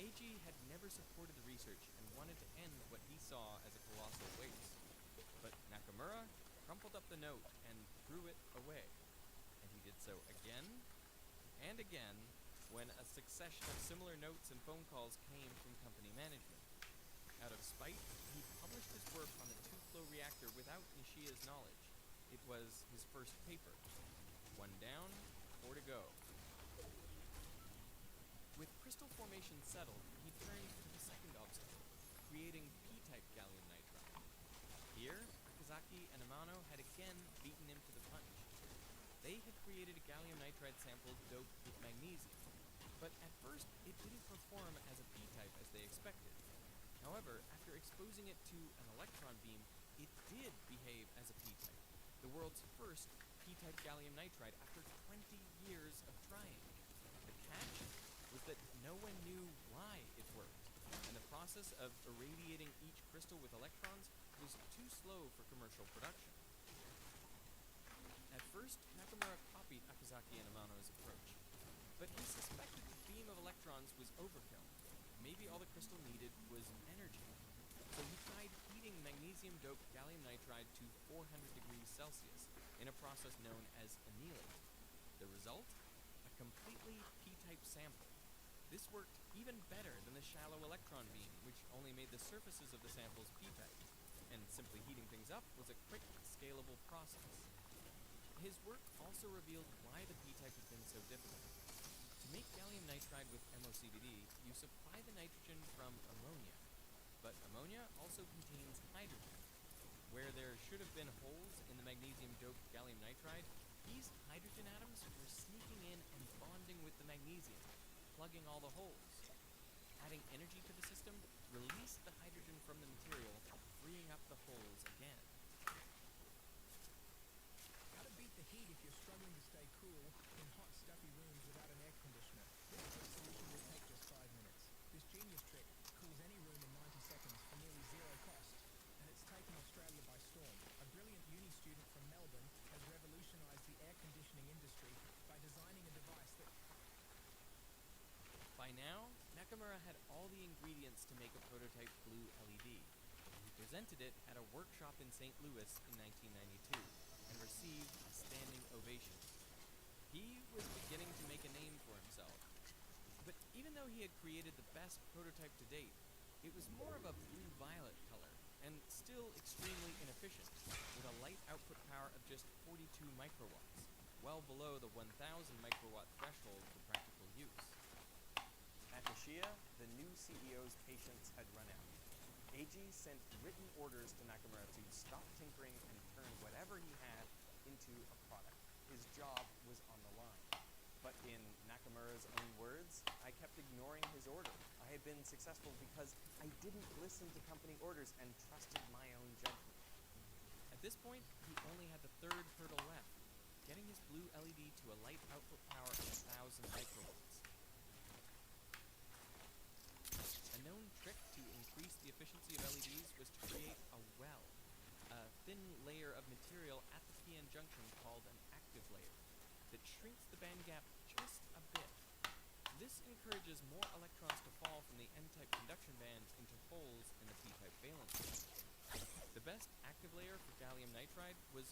Eiji had never supported the research and wanted to end what he saw as a colossal waste. But Nakamura crumpled up the note and threw it away. And he did so again and again when a succession of similar notes and phone calls came from company management. Out of spite, he published his work on the two-flow reactor without Nishia's knowledge. It was his first paper. One down, 4 to go. With crystal formation settled, he turned to the second obstacle, creating P-type gallium nitride. Here, Akazaki and Amano had again beaten him to the punch. They had created a gallium nitride sample doped with magnesium, but at first it didn't perform as a P-type as they expected. However, after exposing it to an electron beam, it did behave as a P-type, the world's first P-type gallium nitride after 20 years of trying. The catch was that no one knew why it worked, and the process of irradiating each crystal with electrons was too slow for commercial production. At first, Nakamura copied Akazaki and Amano's approach, but he suspected the beam of electrons was overkill. Maybe all the crystal needed was energy. So he tried heating magnesium-doped gallium nitride to 400 degrees Celsius in a process known as annealing. The result? A completely P-type sample. This worked even better than the shallow electron beam, which only made the surfaces of the samples P-type. And simply heating things up was a quick, scalable process. His work also revealed why the P-type had been so difficult. To make gallium nitride with MOCVD, you supply the nitrogen from ammonia. But ammonia also contains hydrogen. Where there should have been holes in the magnesium-doped gallium nitride, these hydrogen atoms were sneaking in and bonding with the magnesium, plugging all the holes. Adding energy to the system released the hydrogen from the material, freeing up the holes again. How to beat the heat if you're struggling to stay cool in hot, stuffy rooms without an air conditioner. This quick solution will take just 5 minutes. This genius trick cools any room in 90 seconds for nearly zero cost, and it's taken Australia by storm. A brilliant uni student from Melbourne has revolutionized the air conditioning industry by designing a device that... By now, Nakamura had all the ingredients to make a prototype blue LED. He presented it at a workshop in St. Louis in 1992 and received a standing ovation. He was beginning to make a name for himself. But even though he had created the best prototype to date, it was more of a blue-violet color and still extremely inefficient, with a light output power of just 42 microwatts, well below the 1000 microwatt threshold for practical use. At Nishia, the new CEO's patience had run out. Eiji sent written orders to Nakamura to stop tinkering and turn whatever he had into a product. His job was on the line. But in Nakamura's own words, I kept ignoring his order. I had been successful because I didn't listen to company orders and trusted my own judgment. At this point, he only had the third hurdle left, getting his blue LED to a light output power of 1000 microwatts. A known trick to increase the efficiency of LEDs was to create a well, a thin layer of material at the PN junction called an active layer that shrinks the band gap just a bit. This encourages more electrons to fall from the N-type conduction bands into holes in the P-type valence band. The best active layer for gallium nitride was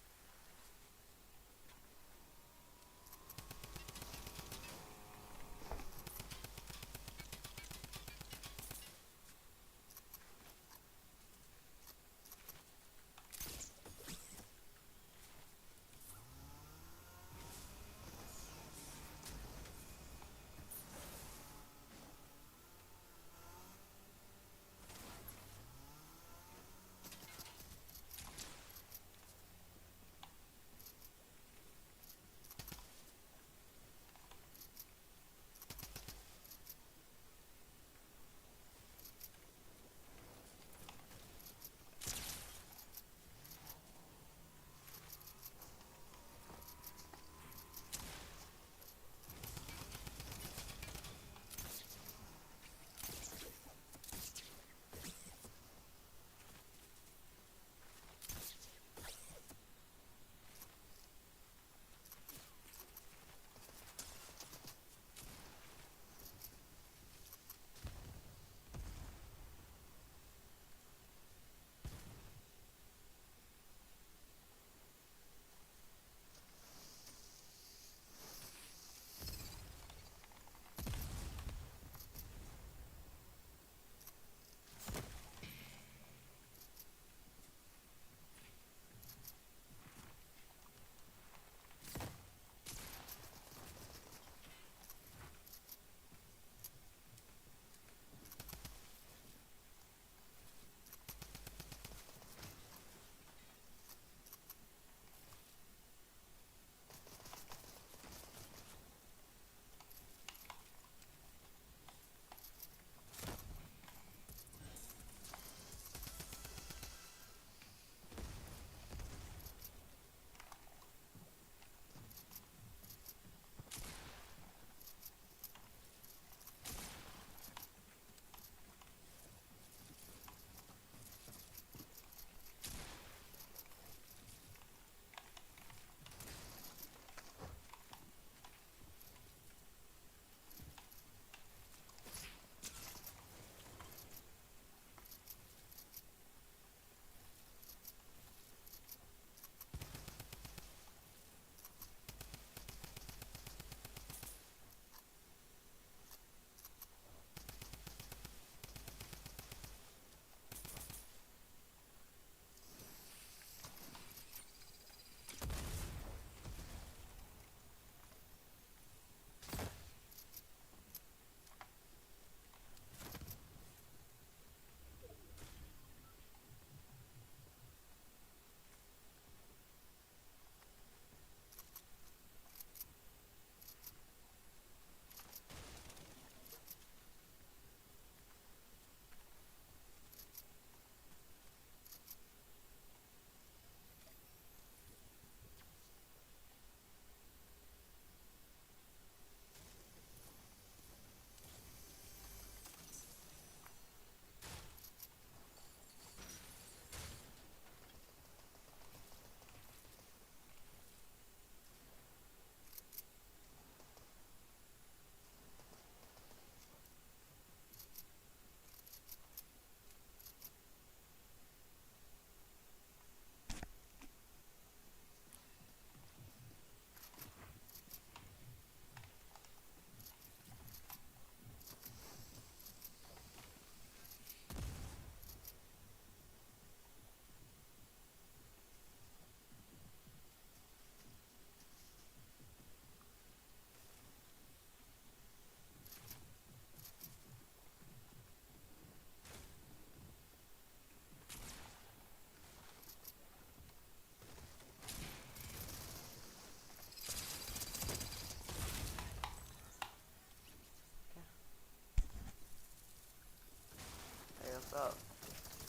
up?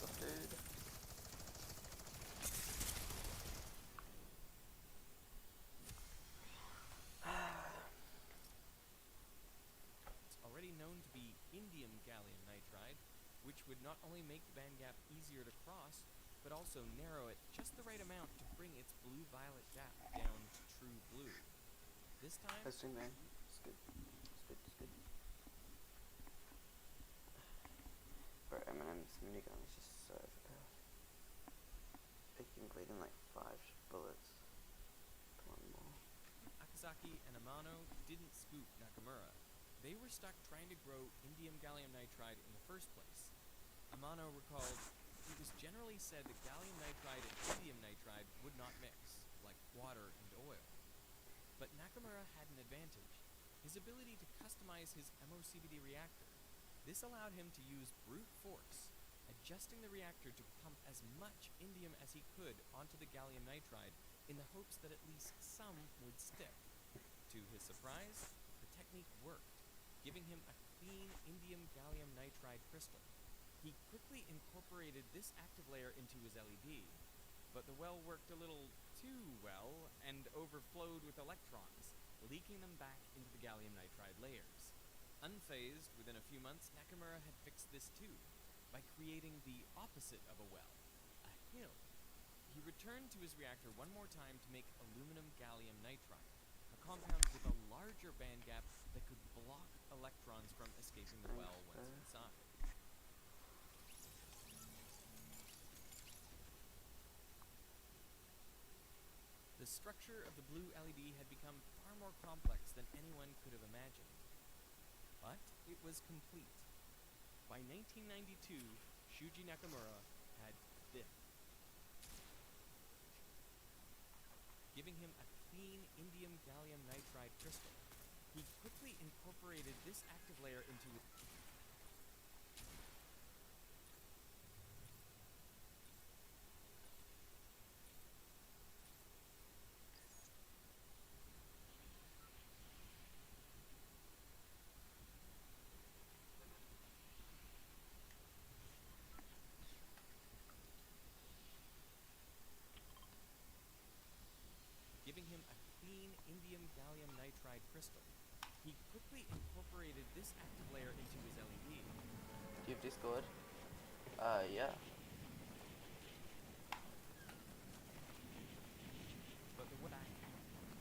The food. It's already known to be indium gallium nitride, which would not only make the band gap easier to cross, but also narrow it just the right amount to bring its blue-violet gap down to true blue. This time, Testing, man. It's good. It's good. It's good. for Eminem's minigun is just so overpowered. It can bleed in like 5 bullets to one more. Akazaki and Amano didn't spook Nakamura. They were stuck trying to grow indium gallium nitride in the first place. Amano recalled, it was generally said that gallium nitride and indium nitride would not mix, like water and oil. But Nakamura had an advantage, his ability to customize his MOCVD reactor. This allowed him to use brute force, adjusting the reactor to pump as much indium as he could onto the gallium nitride in the hopes that at least some would stick. To his surprise, the technique worked, giving him a clean indium gallium nitride crystal. He quickly incorporated this active layer into his LED, but the well worked a little too well and overflowed with electrons, leaking them back into the gallium nitride layers. Unfazed, within a few months, Nakamura had fixed this too, by creating the opposite of a well, a hill. He returned to his reactor one more time to make aluminum gallium nitride, a compound with a larger band gap that could block electrons from escaping the well once inside. The structure of the blue LED had become far more complex than anyone could have imagined. But it was complete. By 1992, Shuji Nakamura had this, giving him a clean indium gallium nitride crystal. He quickly incorporated this active layer into his giving him a clean indium gallium nitride crystal. He quickly incorporated this active layer into his LED. Do you have Discord? Yeah. But the back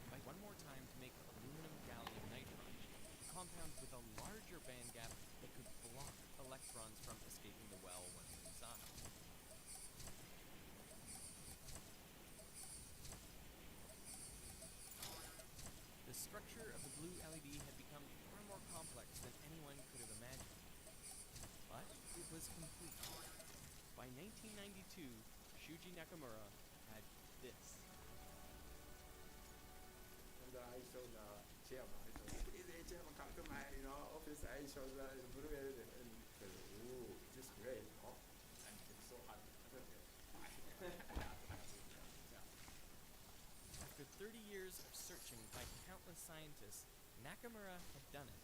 by one more time to make aluminum gallium nitride, a compound with a larger band gap that could block electrons from escaping the well once inside. The structure of the blue LED had become far more complex than anyone could have imagined. But it was complete. By 1992, Shuji Nakamura had this. And I showed the chairman. I told him, "Hey, chairman, come to my office." I showed the blue LED and said, "Ooh, this is great." Oh, I'm so happy. After 30 years of searching by countless scientists, Nakamura had done it.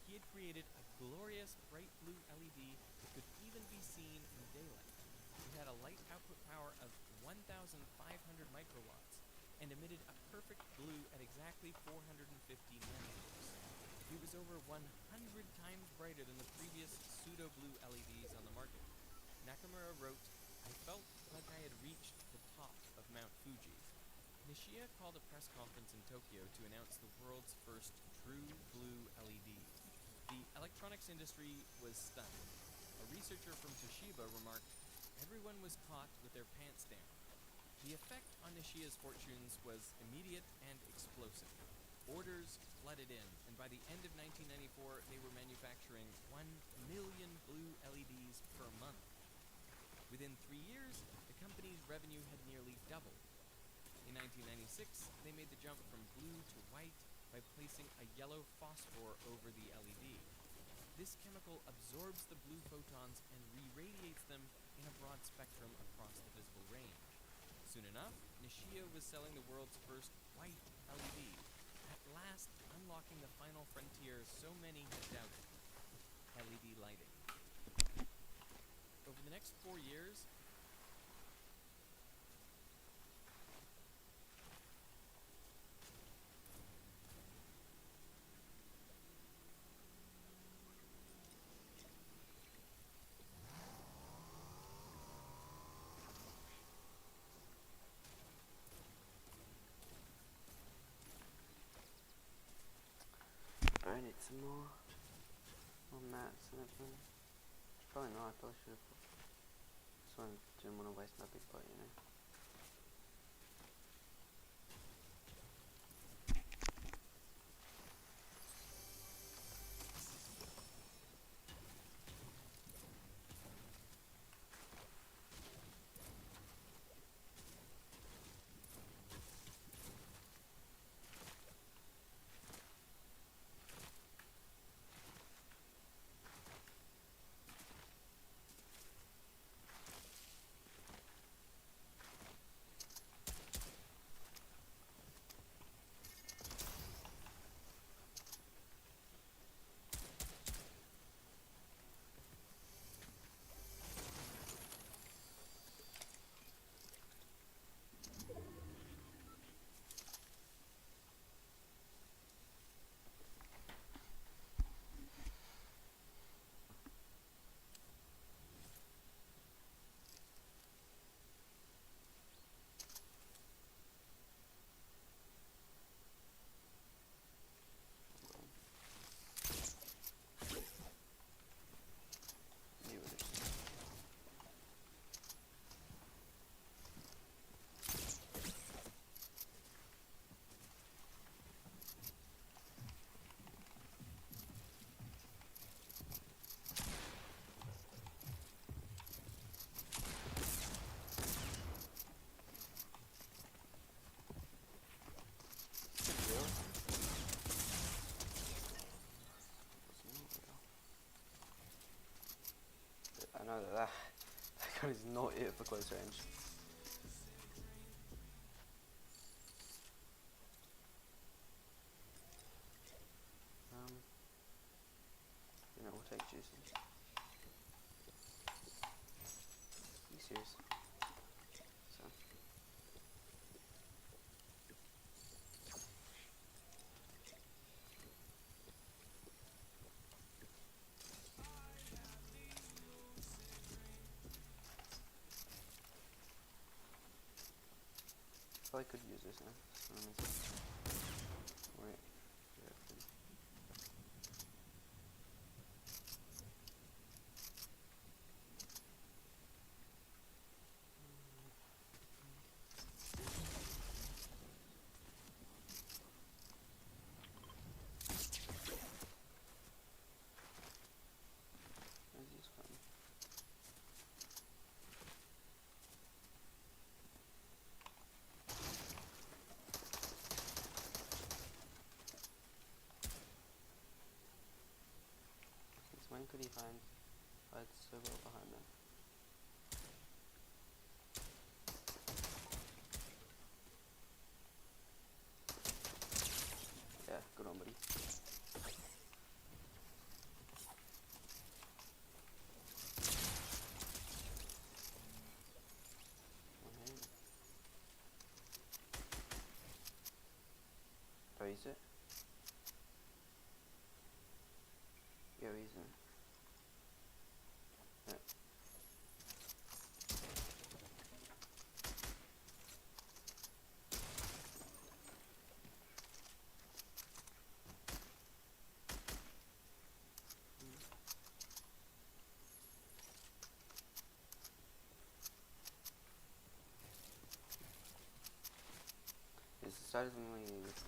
He had created a glorious bright blue LED that could even be seen in daylight. It had a light output power of 1,500 microwatts and emitted a perfect blue at exactly 450 nanometers. It was over 100 times brighter than the previous pseudo-blue LEDs on the market. Nakamura wrote, "I felt like I had reached the top of Mount Fuji." Nishia called a press conference in Tokyo to announce the world's first true blue LED. The electronics industry was stunned. A researcher from Toshiba remarked, "Everyone was caught with their pants down." The effect on Nishia's fortunes was immediate and explosive. Orders flooded in, and by the end of 1994, they were manufacturing 1 million blue LEDs per month. Within 3 years, the company's revenue had nearly doubled. In 1996, they made the jump from blue to white by placing a yellow phosphor over the LED. This chemical absorbs the blue photons and re-radiates them in a broad spectrum across the visible range. Soon enough, Nishia was selling the world's first white LED, at last unlocking the final frontier so many had doubted: LED lighting. Over the next 4 years, I need some more mats and everything. Probably not. I probably should have. This one didn't want to waste my big boat, you know. I know that that gun is not it for close range. You know, we'll take juices. Are you serious? So. I could use this now. Wait. Where's this from? When could he hide so well behind them? Yeah, good on, buddy. Oh, is it? Yeah, he's in. Yeah. It's decided when we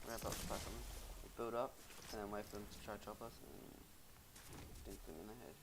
wrap up the platform, we build up and then wait for them to try to chop us and dink them in the head.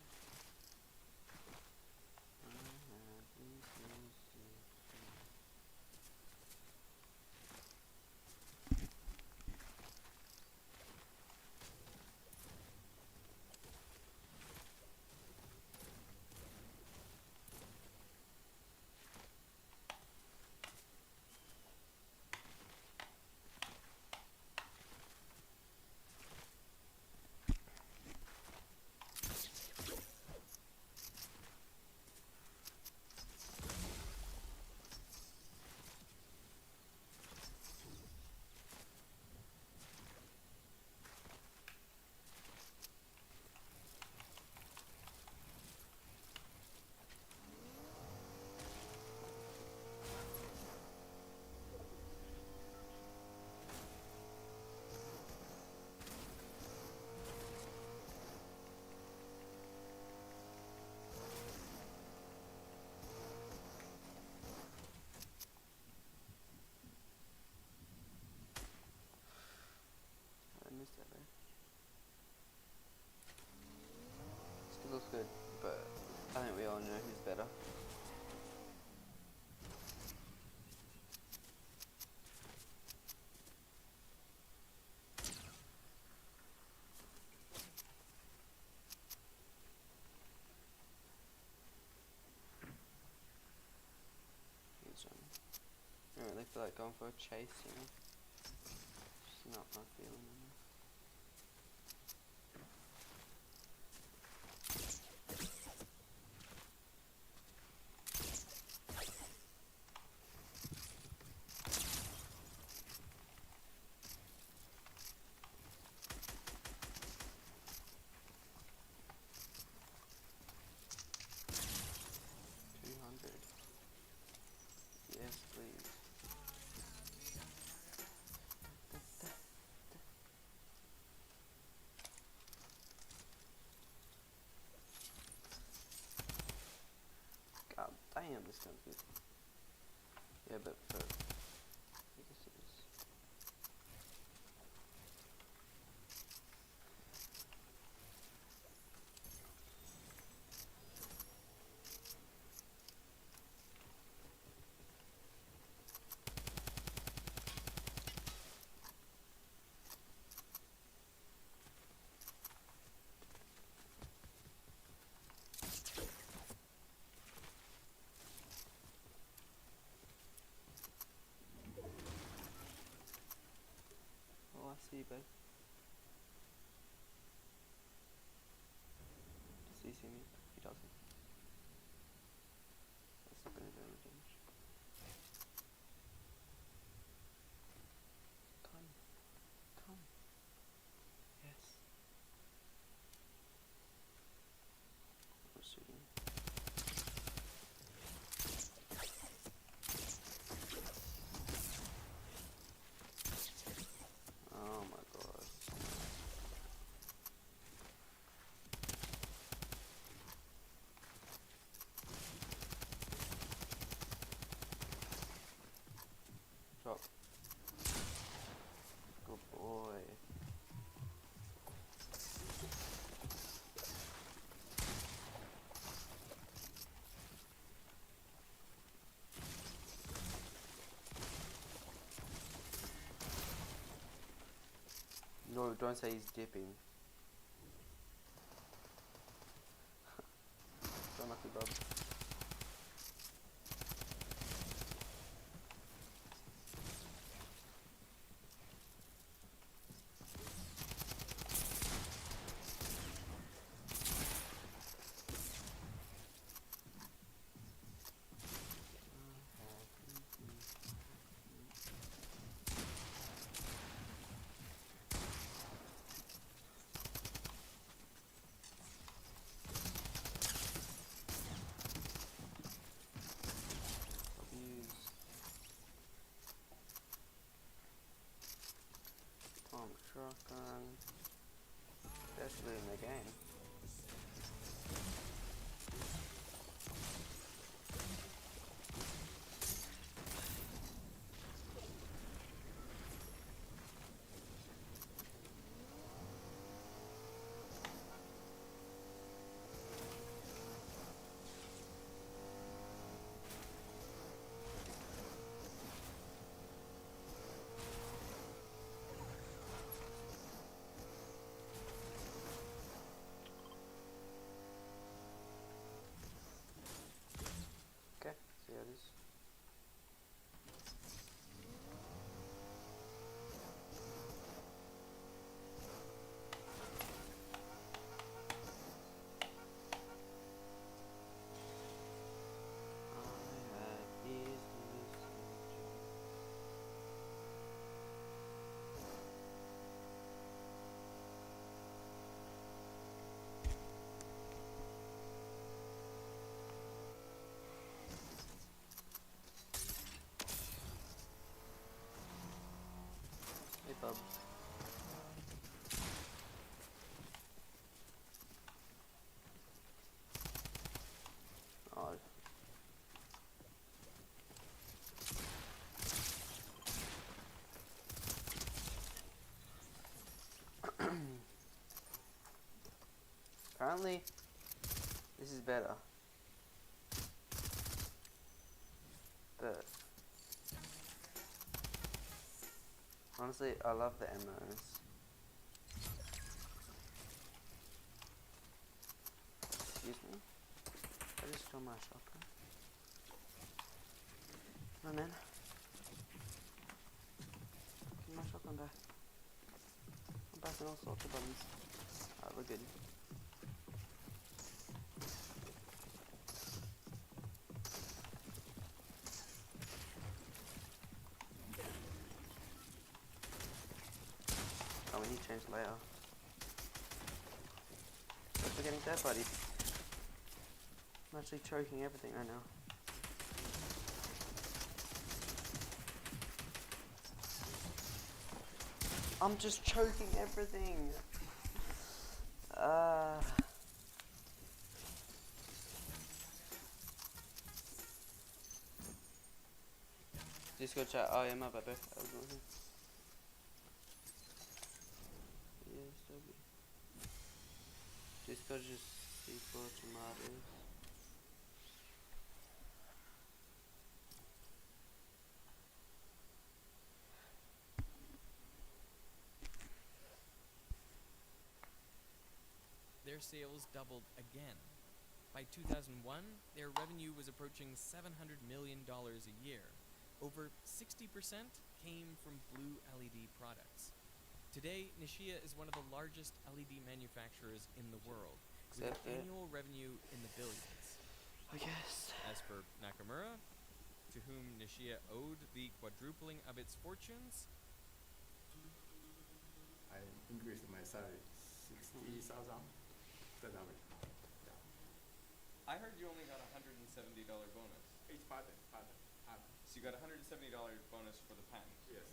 feel like going for a chase, you know. Just not my feeling. Yes, please. God damn, this gun's good. Yeah, but for I guess it is. Oh, I see you, babe. Does he see me? He doesn't. That's not gonna do any damage. Come. Come. Yes. I'm shooting. Oh my god. Drop. Good boy. No, don't say he's dipping. So lucky, bub. Shotgun, especially in the game. Okay, see how it is. Hey, bub. Oh. Apparently, this is better. But honestly, I love the MOs. Excuse me? I just stole my shotgun. No, man. I'm back. I'm back in all sorts of buttons. Alright, we're good. Oh, we need to change the layout. But we're getting dead bodies. I'm actually choking everything right now. I'm just choking everything. Discord chat. Oh yeah, my bad. I was not here. Yes, W. Discord just C4 tomatoes. Their sales doubled again. By 2001, their revenue was approaching $700 million a year. Over 60% came from blue LED products. Today, Nishia is one of the largest LED manufacturers in the world, with an annual revenue in the billions. I guess. As for Nakamura, to whom Nishia owed the quadrupling of its fortunes, I increased my salary 60,000. That's average. Yeah. I heard you only got a $170 bonus. Each pattern. So you got a $170 bonus for the patent. Yes.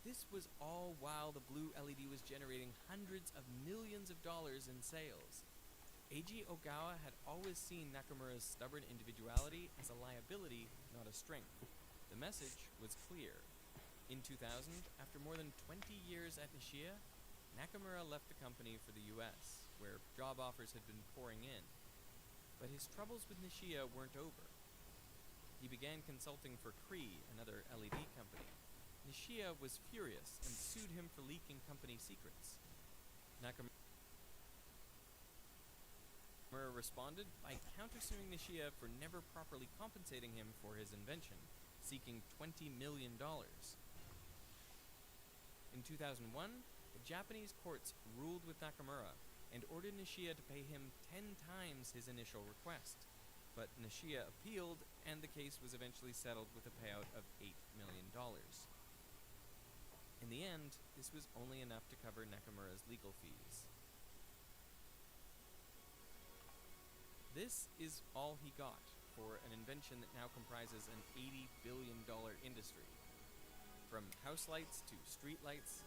This was all while the blue LED was generating hundreds of millions of dollars in sales. Eiji Ogawa had always seen Nakamura's stubborn individuality as a liability, not a strength. The message was clear. In 2000, after more than 20 years at Nishia, Nakamura left the company for the US, where job offers had been pouring in. But his troubles with Nishia weren't over. He began consulting for Cree, another LED company. Nishia was furious and sued him for leaking company secrets. Nakamura responded by countersuing Nishia for never properly compensating him for his invention, seeking $20 million. In 2001, the Japanese courts ruled with Nakamura and ordered Nishia to pay him 10 times his initial request. But Nishia appealed, and the case was eventually settled with a payout of $8 million. In the end, this was only enough to cover Nakamura's legal fees. This is all he got for an invention that now comprises an $80 billion industry. From house lights to street lights.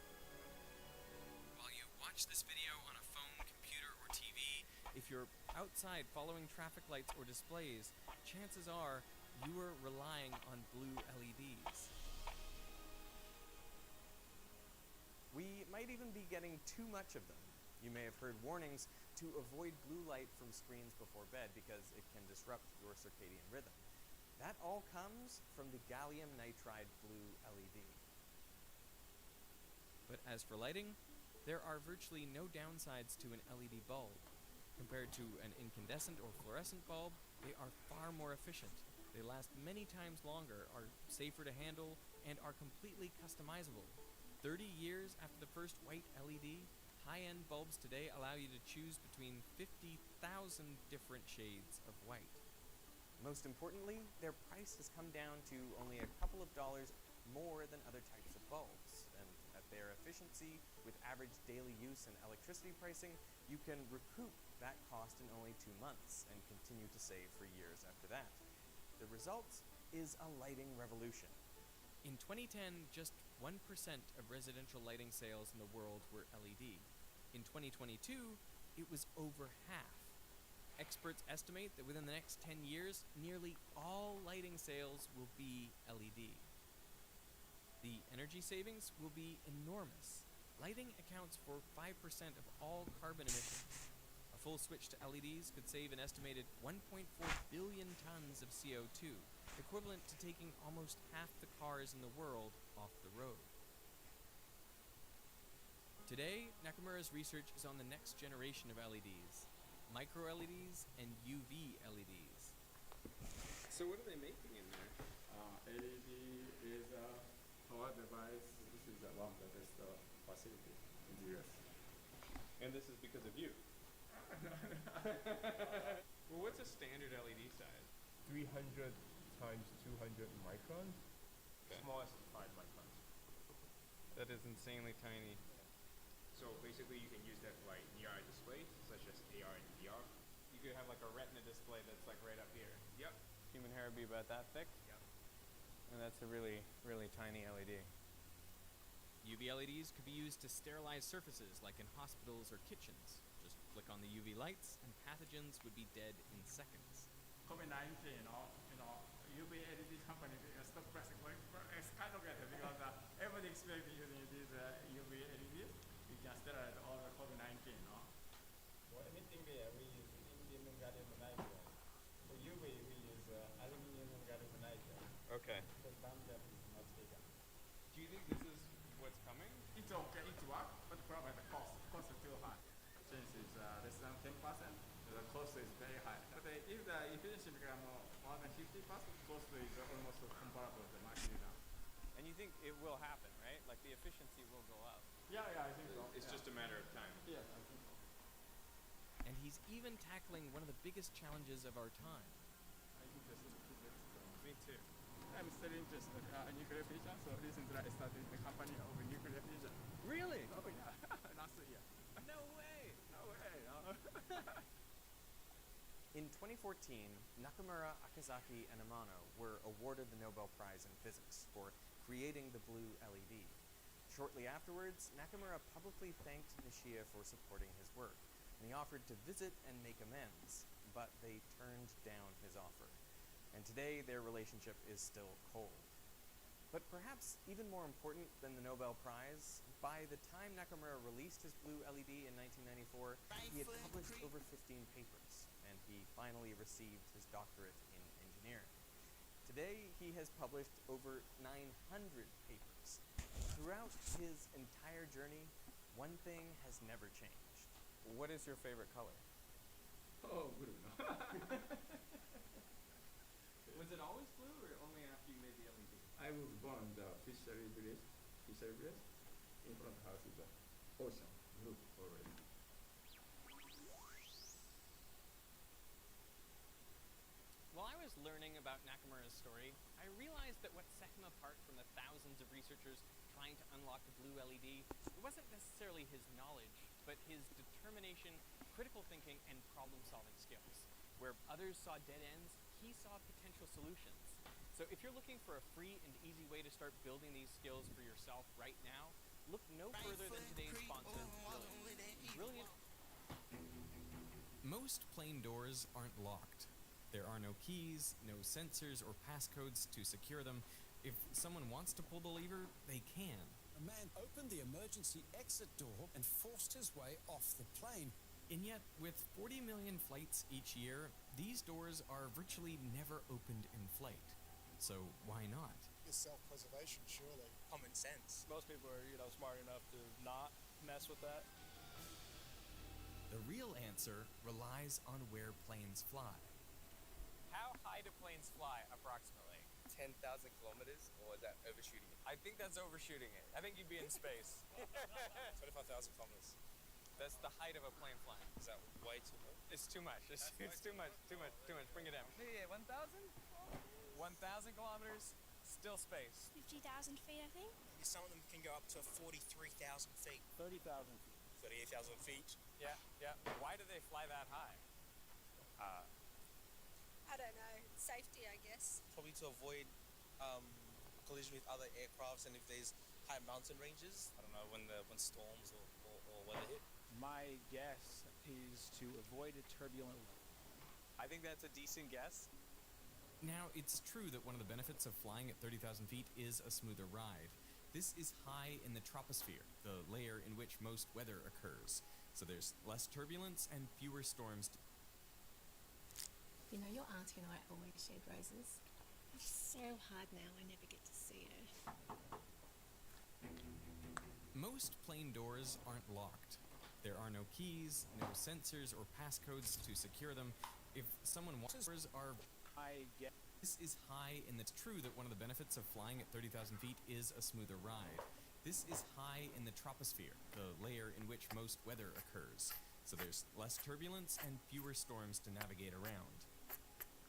While you watch this video on a phone, computer, or TV, if you're outside following traffic lights or displays, chances are you are relying on blue LEDs. We might even be getting too much of them. You may have heard warnings to avoid blue light from screens before bed because it can disrupt your circadian rhythm. That all comes from the gallium nitride blue LED. But as for lighting, there are virtually no downsides to an LED bulb. Compared to an incandescent or fluorescent bulb, they are far more efficient. They last many times longer, are safer to handle, and are completely customizable. 30 years after the first white LED, high-end bulbs today allow you to choose between 50,000 different shades of white. Most importantly, their price has come down to only a couple of dollars more than other types of bulbs, and at their efficiency with average daily use and electricity pricing, you can recoup that cost in only 2 months and continue to save for years after that. The result is a lighting revolution. In 2010, just 1% of residential lighting sales in the world were LED. In 2022, it was over half. Experts estimate that within the next 10 years, nearly all lighting sales will be LED. The energy savings will be enormous. Lighting accounts for 5% of all carbon emissions. A full switch to LEDs could save an estimated 1.4 billion tons of CO2, equivalent to taking almost half the cars in the world off the road. Today, Nakamura's research is on the next generation of LEDs, micro LEDs and UV LEDs. So what are they making in there? LED is a power device. This is one of the facility in the US. And this is because of you. Well, what's a standard LED size? 300 times 200 microns. Okay. Smallest is 5 microns. That is insanely tiny. So basically you can use that for like near-eye displays, such as AR and VR. You could have like a retina display that's like right up here. Yep. Human hair would be about that thick. Yep. And that's a really, really tiny LED. UV LEDs could be used to sterilize surfaces like in hospitals or kitchens. Just flick on the UV lights and pathogens would be dead in seconds. COVID-19, UV LED company stock price skyrocketed because everybody expects using these UV LEDs. You can sterilize all the COVID-19, For anything there, we use indium gallium nitride. For UV, we use aluminum gallium nitride. Okay. The bandgap is much bigger. Do you think this is what's coming? It's okay, it works, but probably the cost is too high. Since it's less than 10%, the cost is very high. But if the efficiency becomes more than 50%, cost is almost comparable to the market leader. And you think it will happen, right? Like the efficiency will go up. Yeah, I think so. It's just a matter of time. Yes, I think so. And he's even tackling one of the biggest challenges of our time. I think this is Me too. I'm still interested in nuclear fission, so recently I started the company of nuclear fission. Really? Oh yeah, last year. No way. No way, no. In 2014, Nakamura, Akazaki, and Amano were awarded the Nobel Prize in Physics for creating the blue LED. Shortly afterwards, Nakamura publicly thanked Nishia for supporting his work, and he offered to visit and make amends, but they turned down his offer. And today, their relationship is still cold. But perhaps even more important than the Nobel Prize, by the time Nakamura released his blue LED in 1994, he had published over 15 papers, and he finally received his doctorate in engineering. Today, he has published over 900 papers. Throughout his entire journey, one thing has never changed. What is your favorite color? Oh, blue. Was it always blue or only after you made the LED? I was born the fishery village in front of the house is the ocean, blue already. While I was learning about Nakamura's story, I realized that what set him apart from the thousands of researchers trying to unlock the blue LED, it wasn't necessarily his knowledge, but his determination, critical thinking, and problem-solving skills. Where others saw dead ends, he saw potential solutions. So if you're looking for a free and easy way to start building these skills for yourself right now, look no further than today's sponsor, Brilliant. Brilliant. Most plane doors aren't locked. There are no keys, no sensors or passcodes to secure them. If someone wants to pull the lever, they can. A man opened the emergency exit door and forced his way off the plane. And yet, with 40 million flights each year, these doors are virtually never opened in flight. So why not? It's self-preservation, surely. Common sense. Most people are, smart enough to not mess with that. The real answer relies on where planes fly. How high do planes fly, approximately? 10,000 kilometers, or is that overshooting it? I think that's overshooting it. I think you'd be in space. 25,000 kilometers. That's the height of a plane flying. Is that way too low? It's too much. It's too much. Bring it down. Yeah, 1,000? 1,000 kilometers, still space. 50,000 feet, I think. Some of them can go up to 43,000 feet. 30,000 feet. 38,000 feet. Yeah. Why do they fly that high? I don't know. Safety, I guess. Probably to avoid collision with other aircrafts, and if there's high mountain ranges, I don't know, when storms or weather hit. My guess is to avoid a turbulent weather. I think that's a decent guess. Now, it's true that one of the benefits of flying at 30,000 feet is a smoother ride. This is high in the troposphere, the layer in which most weather occurs. So there's less turbulence and fewer storms. Your auntie and I always shared roses. It's so hard now, I never get to see her. Most plane doors aren't locked. There are no keys, no sensors or passcodes to secure them. If someone wants doors are This is high, and it's true that one of the benefits of flying at 30,000 feet is a smoother ride. This is high in the troposphere, the layer in which most weather occurs, so there's less turbulence and fewer storms to navigate around.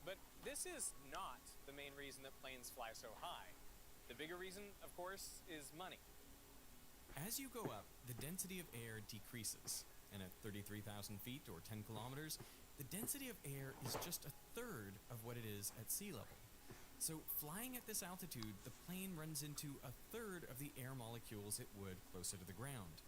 But this is not the main reason that planes fly so high. The bigger reason, of course, is money. As you go up, the density of air decreases, and at 33,000 feet or 10 kilometers, the density of air is just a third of what it is at sea level. So flying at this altitude, the plane runs into a third of the air molecules it would closer to the ground.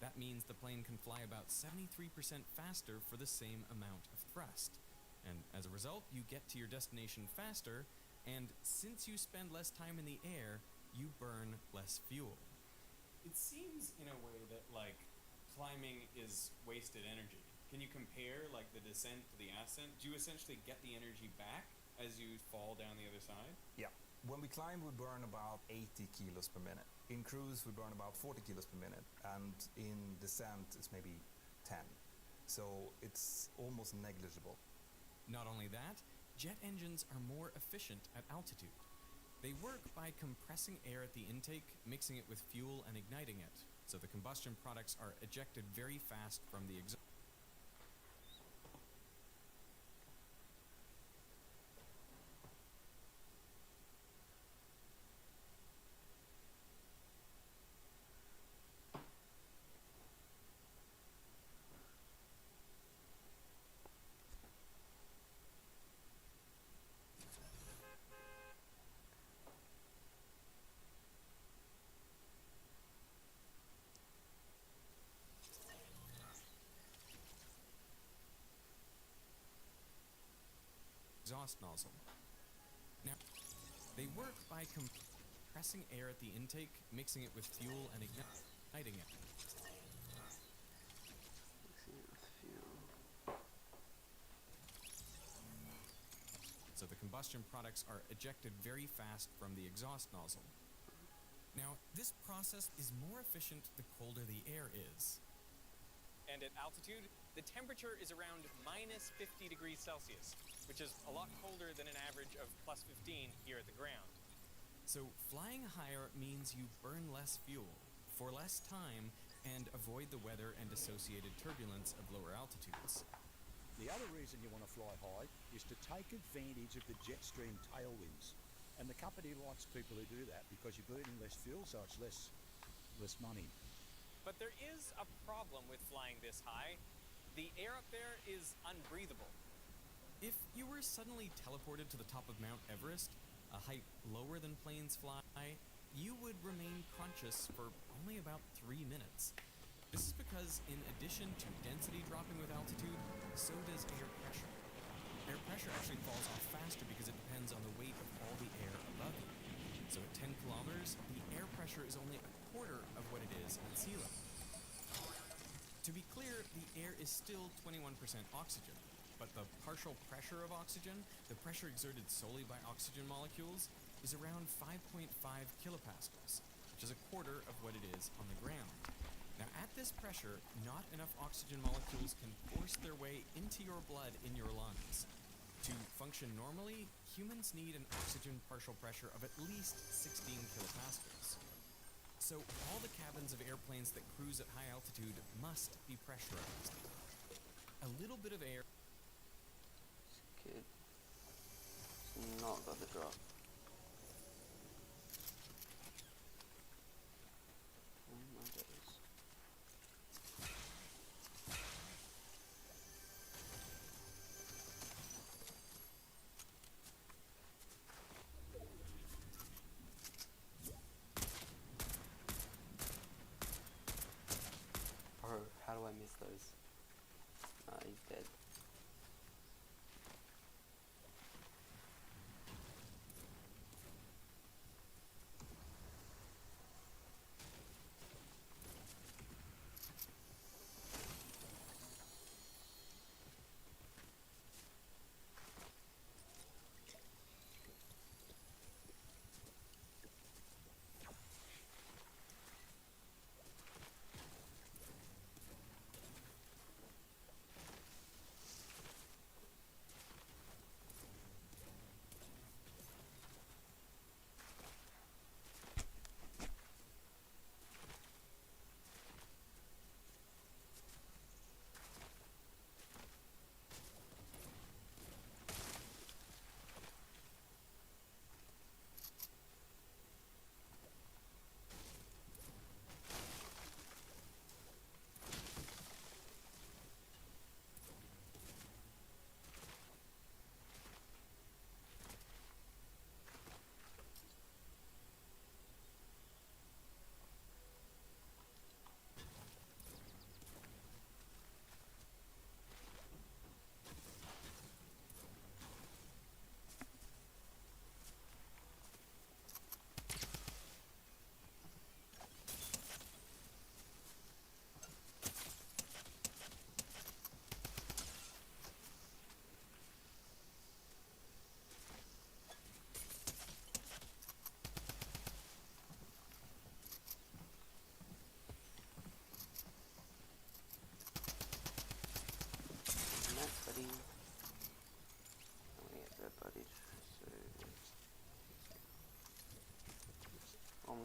That means the plane can fly about 73% faster for the same amount of thrust. And as a result, you get to your destination faster, and since you spend less time in the air, you burn less fuel. It seems in a way that, like, climbing is wasted energy. Can you compare, like, the descent to the ascent? Do you essentially get the energy back as you fall down the other side? Yeah. When we climb, we burn about 80 kilos per minute. In cruise, we burn about 40 kilos per minute, and in descent, it's maybe 10. So it's almost negligible. Not only that, jet engines are more efficient at altitude. They work by compressing air at the intake, mixing it with fuel, and igniting it, so the combustion products are ejected very fast from the exhaust. Exhaust nozzle. Now, they work by compressing air at the intake, mixing it with fuel, and igniting it. So the combustion products are ejected very fast from the exhaust nozzle. Now, this process is more efficient the colder the air is. And at altitude, the temperature is around minus 50 degrees Celsius, which is a lot colder than an average of plus 15 here at the ground. So flying higher means you burn less fuel for less time and avoid the weather and associated turbulence of lower altitudes. The other reason you want to fly high is to take advantage of the jet stream tailwinds. And the company likes people who do that because you're burning less fuel, so it's less money. But there is a problem with flying this high. The air up there is unbreathable. If you were suddenly teleported to the top of Mount Everest, a height lower than planes fly, you would remain conscious for only about 3 minutes. This is because in addition to density dropping with altitude, so does air pressure. Air pressure actually falls off faster because it depends on the weight of all the air above you. So at 10 kilometers, the air pressure is only a quarter of what it is at sea level. To be clear, the air is still 21% oxygen, but the partial pressure of oxygen, the pressure exerted solely by oxygen molecules, is around 5.5 kilopascals, which is a quarter of what it is on the ground. Now at this pressure, not enough oxygen molecules can force their way into your blood in your lungs. To function normally, humans need an oxygen partial pressure of at least 16 kilopascals. So all the cabins of airplanes that cruise at high altitude must be pressurized. A little bit of air... Kid. Not got the drop. Oh my days. Bro, how do I miss those? He's dead.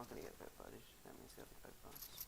not gonna get pet parties, just let me see the pet parties.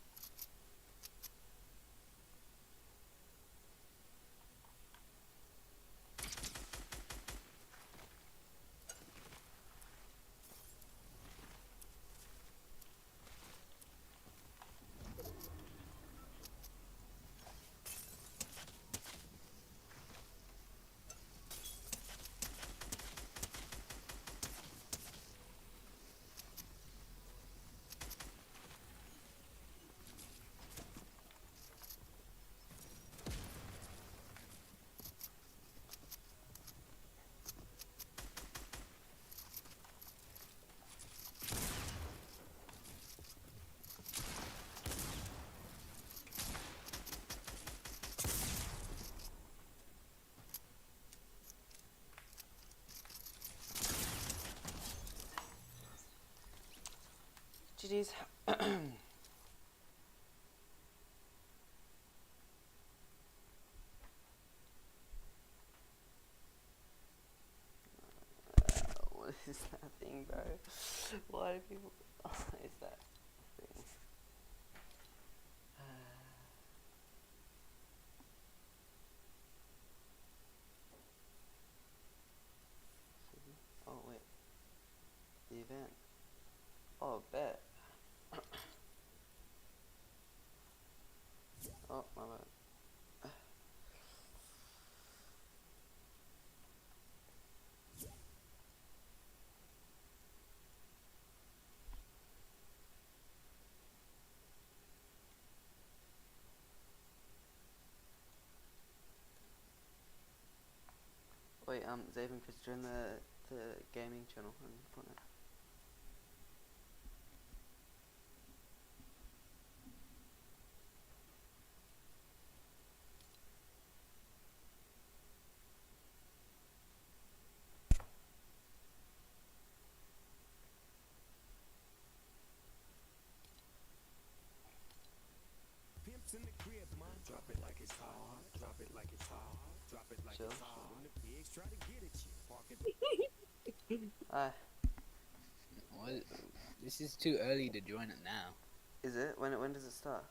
GG's. What is that thing, bro? Why do people... What is that thing? Oh, wait. The event. Oh, bet. Oh, my bad. Wait, Zaven, could you join the gaming channel on Fortnite? Pimps in the crib, man. Drop it like it's hot. Drop it like it's hot. Drop it like it's hot. When the pigs try to get at you, park it. What? This is too early to join it now. Is it? When does it start?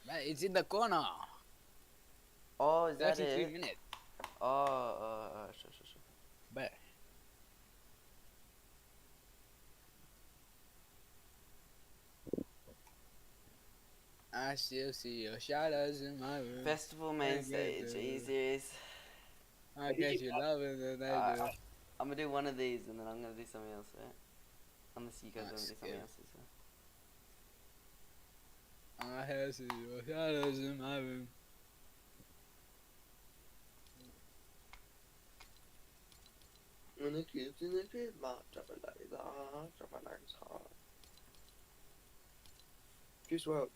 Mate, it's in the corner. Oh, is that 32 it? minutes. Sure. Bet. I still see your shadows in my room. Festival main stage. Are you serious? I guess you love it, then I do. I'm gonna do one of these and then I'm gonna do something else, right? Unless you guys want to do something else. I see your shadows in my room. When the kids in the crib, ma, drop it like it's hot, drop it like it's hot. Juice WRLD.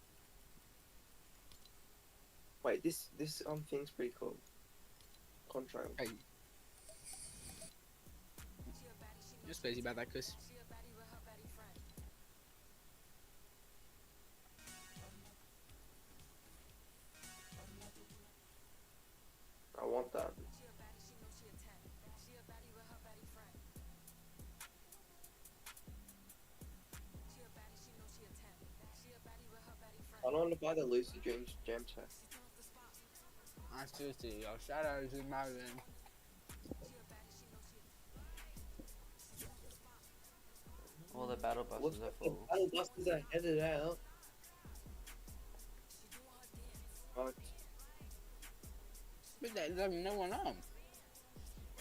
Wait, this thing's pretty cool. Contrail. Hey. You're crazy about that, Chris. I want that. I don't want to buy the Lucid Dreams gem set. I still see your shadows in my room. All the battle buses are full. The battle buses are headed out. But there's no one on.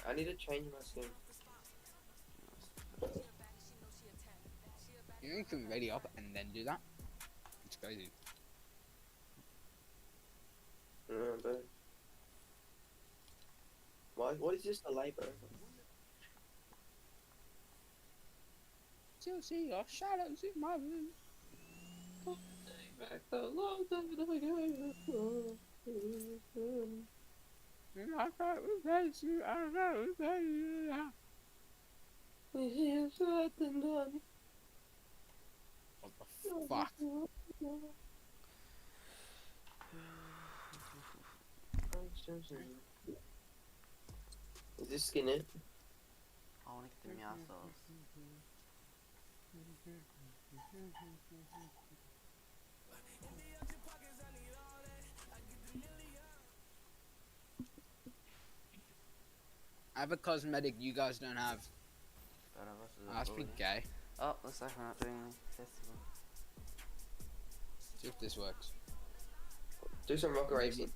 I need to change my sim. You can ready up and then do that. It's crazy. But what is this delay, bro? Still see your shadows in my room. Back the long time again. I thought we faced you. I thought we faced you. What the fuck? Is this skin it? I want to get the Meowscles. I have a cosmetic you guys don't have. That's pretty gay. Oh, looks like we're not doing the festival. See if this works. Do some rocket racing.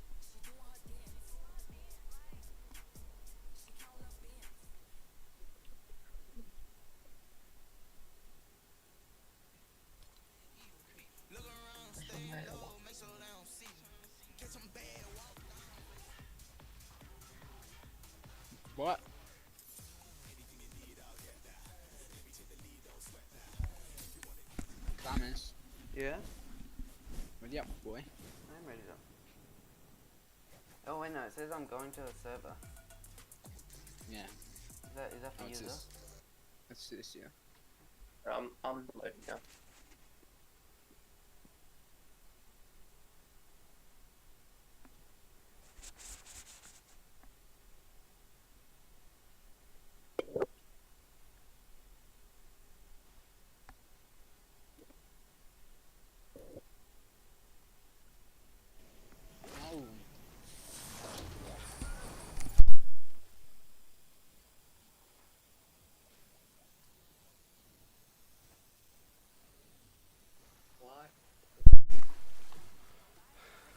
What? Thomas. Yeah? Ready up, boy. I'm ready to. Oh wait, no, it says I'm going to a server. Yeah. Is that for What's user? this? What's this, yeah? I'm loading now. Oh. What?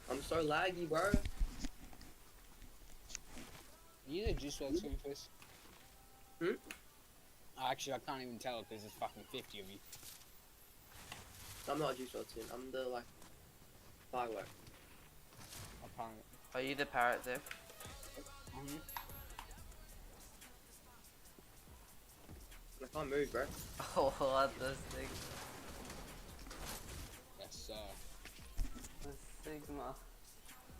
I'm so laggy, bro. You the Juice WRLD swim fish? Hmm? Actually, I can't even tell because there's fucking 50 of you. I'm not a Juice WRLD team. I'm the like firework. Apparently. Are you the parrot, Ziff? Mm-hmm. I can't move, bro. Oh, what this thing? Yes, sir. The Sigma.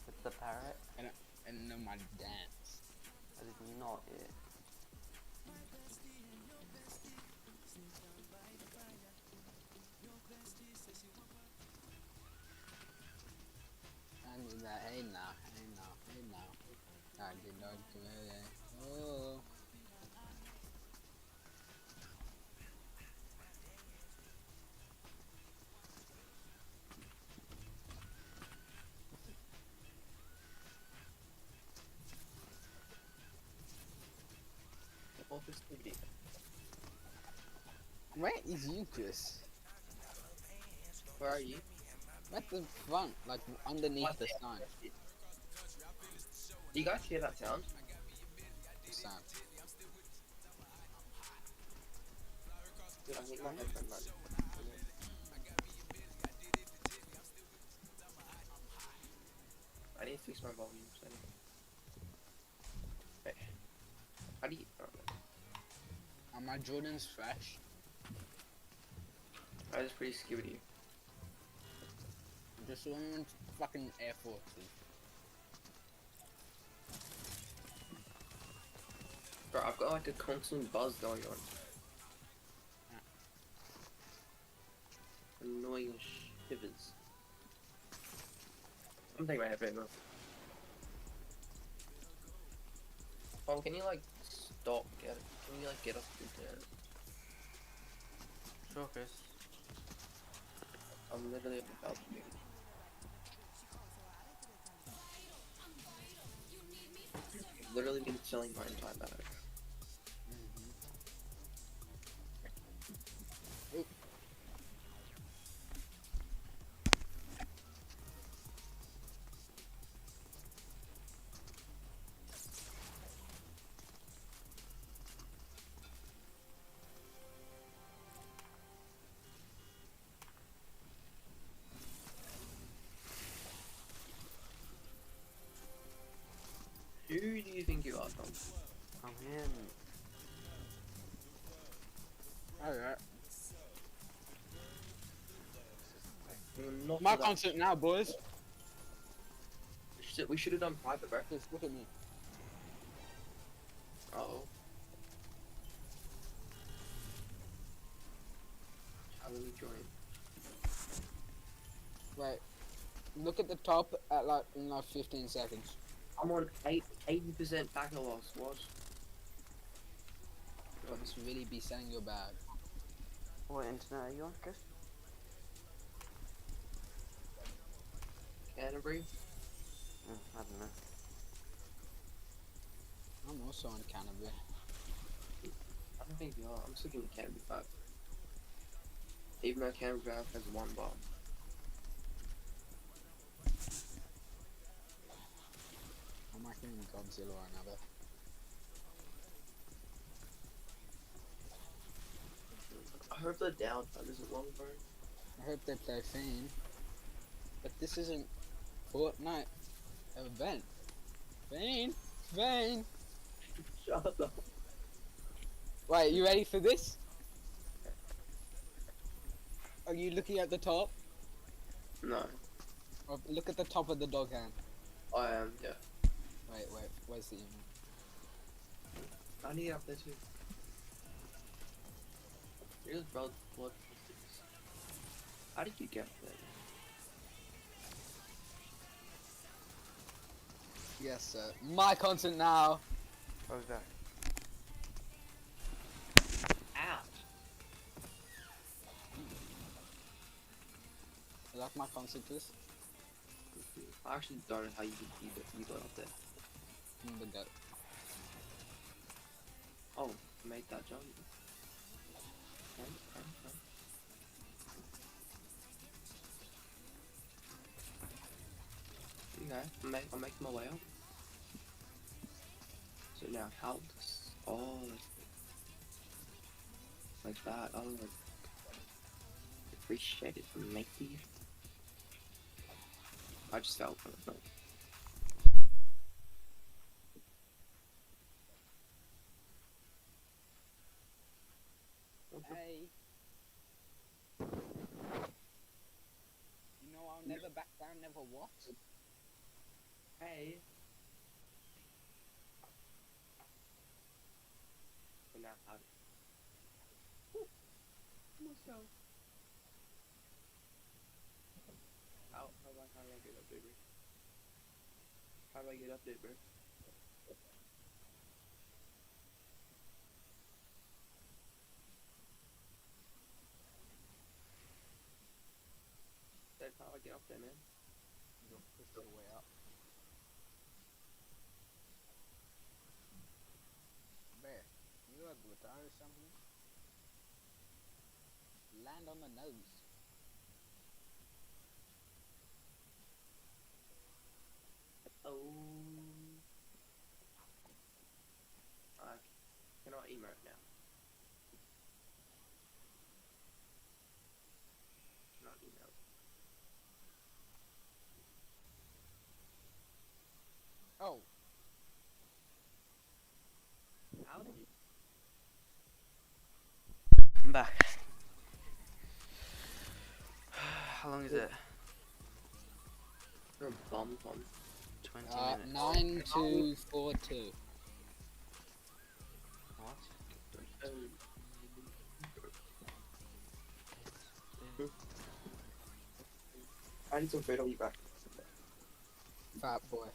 It's the parrot? And know my dance. That is not it. I need that. Hey now, hey now, hey now. I did not do it. Oh. Office TV. Where is you, Chris? Where are you? At the front, like underneath the sign. You guys hear that sound? Sound. Dude, I think my headphone might. I need to fix my volume setting. Hey. How do you... Oh, Are my Jordans fresh? I was pretty skibidi. Just one fucking Air Forces. Bro, I've got like a constant buzz going on. Annoying shivers. I'm taking my headphone off. Tom, can you like stop? Can you like get off the internet? Sure, Chris. I'm literally at the balcony. I've literally been selling my entire bag. Who do you think you are, Tom? I'm him. Alright. Not My for that. concert now, boys. We should have done private, bro. Just look at me. Uh oh. How do we join? Right. Look at the top at like in like 15 seconds. I'm on 80% back loss. What? You must really be selling your bag. What internet are you on, Chris? Canterbury? I don't know. I'm also on Canterbury. I don't think you are. I'm sticking with Canterbury 5. Even though Canterbury 5 has one bomb. I'm reckon Godzilla or another. I hope the downtime isn't long, bro. I hope they play Fiend. But this isn't Fortnite event. Fiend! Fiend! Shut up. Wait, you ready for this? Are you looking at the top? No. Or look at the top of the dog hand. I am, yeah. Wait, where's the email? I need it up there too. Here's blood sticks. How did you get there? Yes, sir. My content now. What was that? Ouch. You like my content, Chris? I actually don't know how you got up there. I'm the goat. Oh, made that jump. Okay, I'm making my way up. So now how does... Oh, like that. Oh, appreciate it, matey. I just fell from it. Hey. You know I'll never back down, never what? Hey. So now how do... Myself. How do I get up there, bro? How do I get up there, bro? That's how I get up there, man. You'll push your way up. Bear, you a guitar or something? Land on the nose. Oh. I cannot emote now. Cannot emote. Oh. How did you? I'm back. How long is it? You're a bum. 20 minutes. 9242. What? I need some food, I'll be back. Fat boy.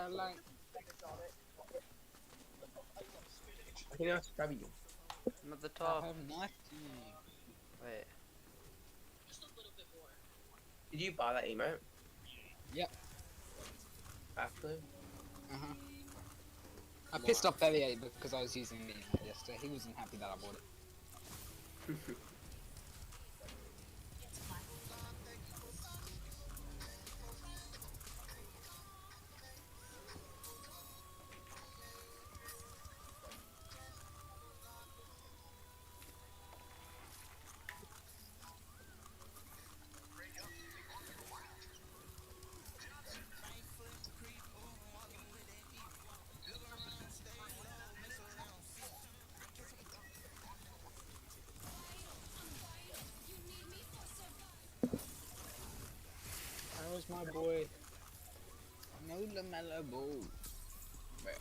like. I think I'll stab you. I'm at the I top. have knife to you. Wait. Did you buy that emote? Yep. Actually? Uh-huh. I pissed off Bellier because I was using the emote yesterday. He wasn't happy that I bought it. That was my boy. No LaMelo Ball. Wait.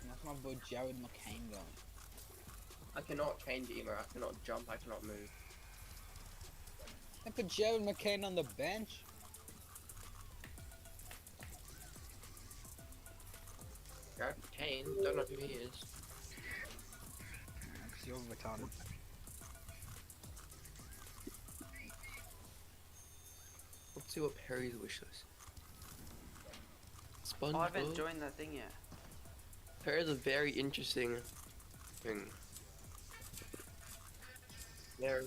That's my boy Jared McCain going. I cannot change emo, I cannot jump, I cannot move. They put Jared McCain on the bench. Jared Kane, don't know who he is. Because you're retarded. Let's see what Perry's wish list. SpongeBob. Oh, I haven't joined that thing yet. Perry's a very interesting thing. There.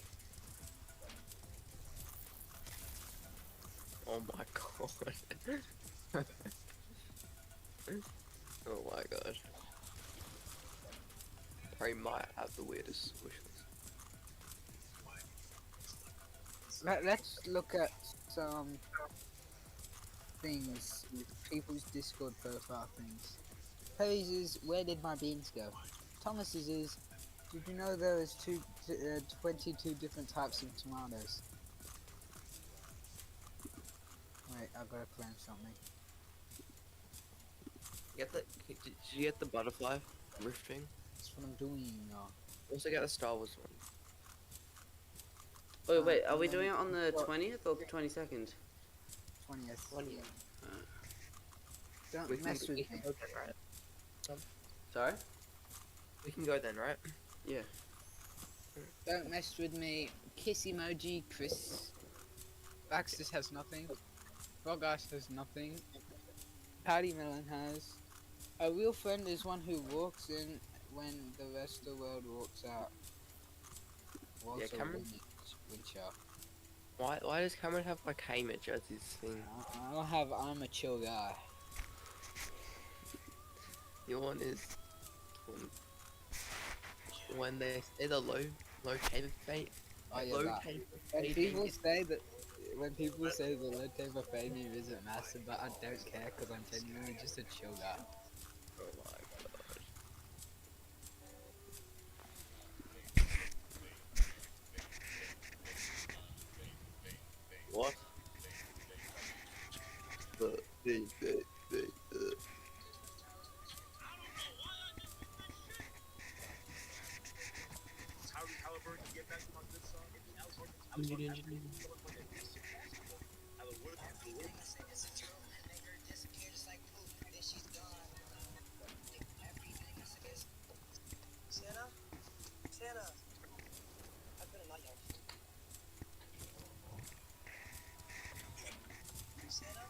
Oh my god. Oh my god. Perry might have the weirdest wish list. Let's look at some things with people's Discord profile things. Perry's is, where did my beans go? Thomas's is, did you know there is 22 different types of tomatoes? Wait, I've got to plan something. Did you get the butterfly rifting? That's what I'm doing now. Also get the Star Wars one. Oh wait, are we doing it on the 20th or the 22nd? 20th. Don't We can- mess we with can me. go then, right? Sorry? We can go then, right? Yeah. Don't mess with me. Kiss emoji, Chris. Baxter has nothing. Rogash has nothing. Patty Mellon has. A real friend is one who walks in when the rest of the world walks out. Yeah, Also Cameron. Wincher. Why does Cameron have like Hamish as his thing? I don't have I'm a chill guy. Your one is when they say the low table fate. Oh yeah, low that. table When fate people is- say that, when people say the low table fade me isn't massive, but I don't care because I'm genuinely just a chill guy. Oh my god. What? Santa? Santa! I better not yell. Santa?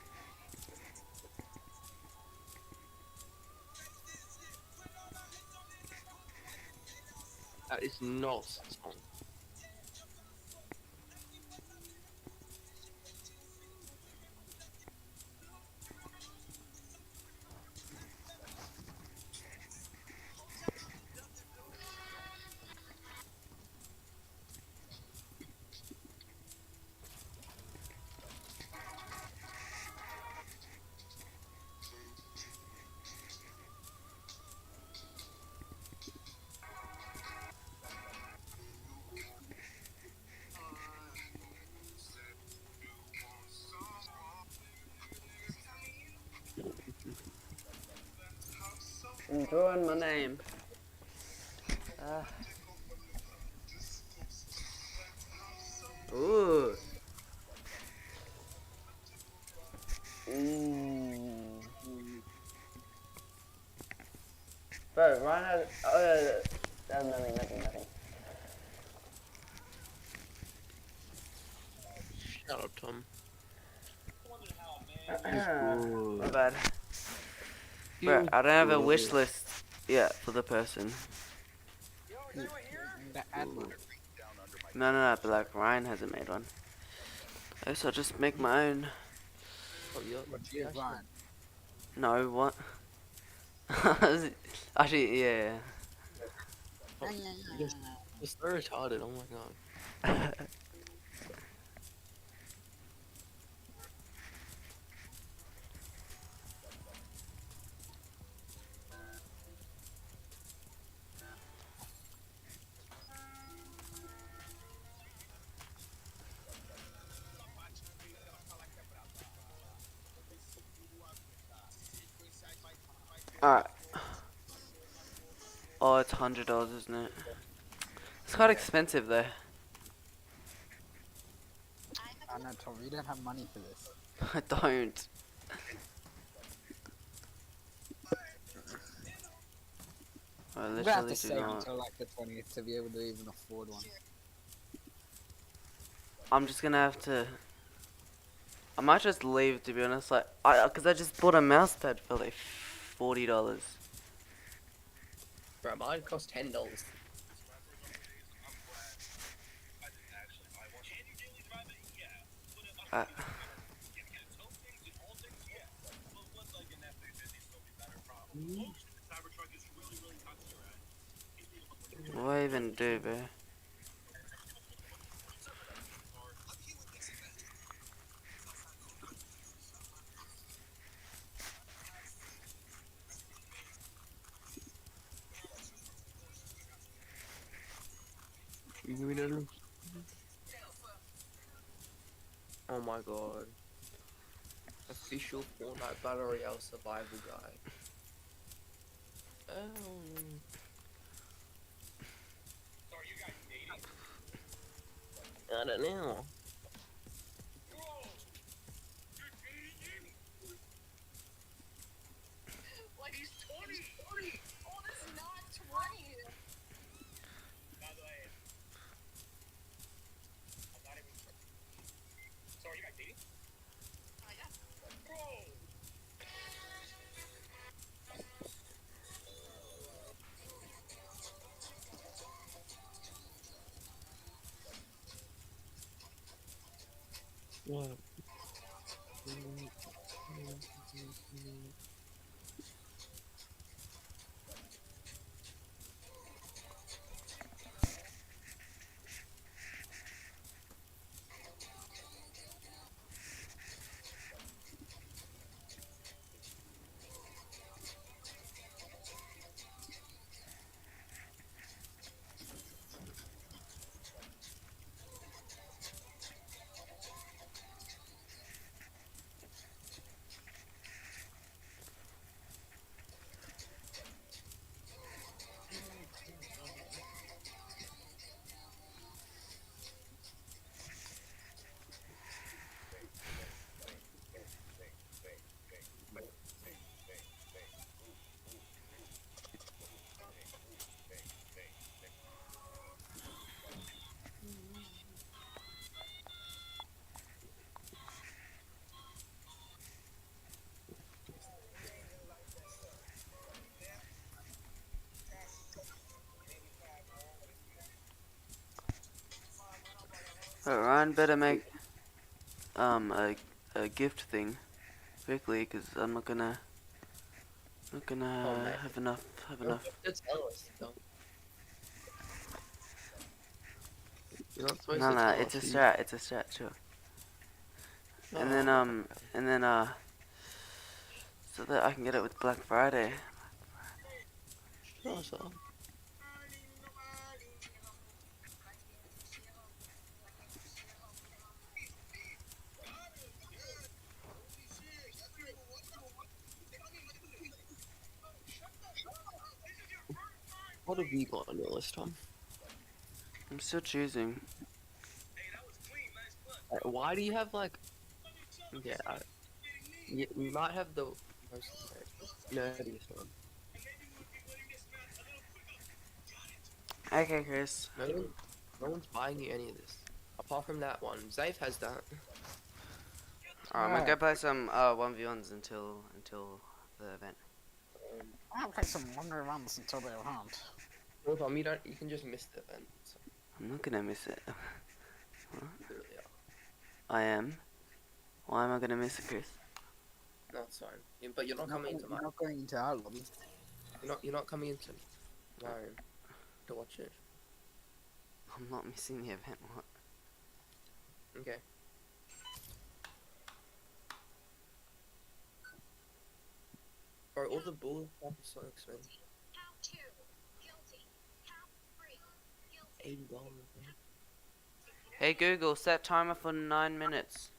That is not a song. I'm drawing my name. Ooh. Ooh. Bro, Ryan has. Oh, yeah, nothing. Shut up, Tom. My bad. Bro, I don't have a wish list yet for the person. The admiral. No, but like Ryan hasn't made one. I guess I'll just make my own. Oh, Yeah, Ryan. No, what? Actually, yeah. You're so retarded, oh my god. Alright. Oh, it's $100, isn't it? It's quite expensive though. I know, Tom, you don't have money for this. I don't. I We're gonna have literally to do save not. until like the 20th to be able to even afford one. I'm just gonna have to. I might just leave, to be honest. Like, cause I just bought a mouse pad for like $40. Bro, mine cost $10. What do I even do, bro? Oh my god. Official Fortnite Battle Royale survival guide. I don't know. Like he's 20. Oh, that's not 20. By the way, I'm not even. So are you guys dating? Yeah. Bro. What? But Ryan better make a gift thing quickly, cause I'm not gonna mate. have enough. It's Ellis, though. You're not supposed No, to tell it's a us who- strat. It's a strat, sure. And then so that I can get it with Black Friday. Shut up. What have you got on your list, Tom? I'm still choosing. Why do you have like... Yeah, Yeah, we might have the most nerdiest one. Okay, Chris. No one's buying you any of this. Apart from that one. Zafe has that. I'm gonna go play some 1v1s until the event. I'll play some Wonder Runs until they around. Well, Tom, you can just miss the event. So. I'm not gonna miss it. What? You really are. I am. Why am I gonna miss it, Chris? No, it's fine. But you're not coming into You're not going into our lobby. You're not coming into my room to watch it. I'm not missing the event. What? Okay. Bro, all the bullet stuff is so expensive. $80, man. Hey Google, set timer for 9 minutes.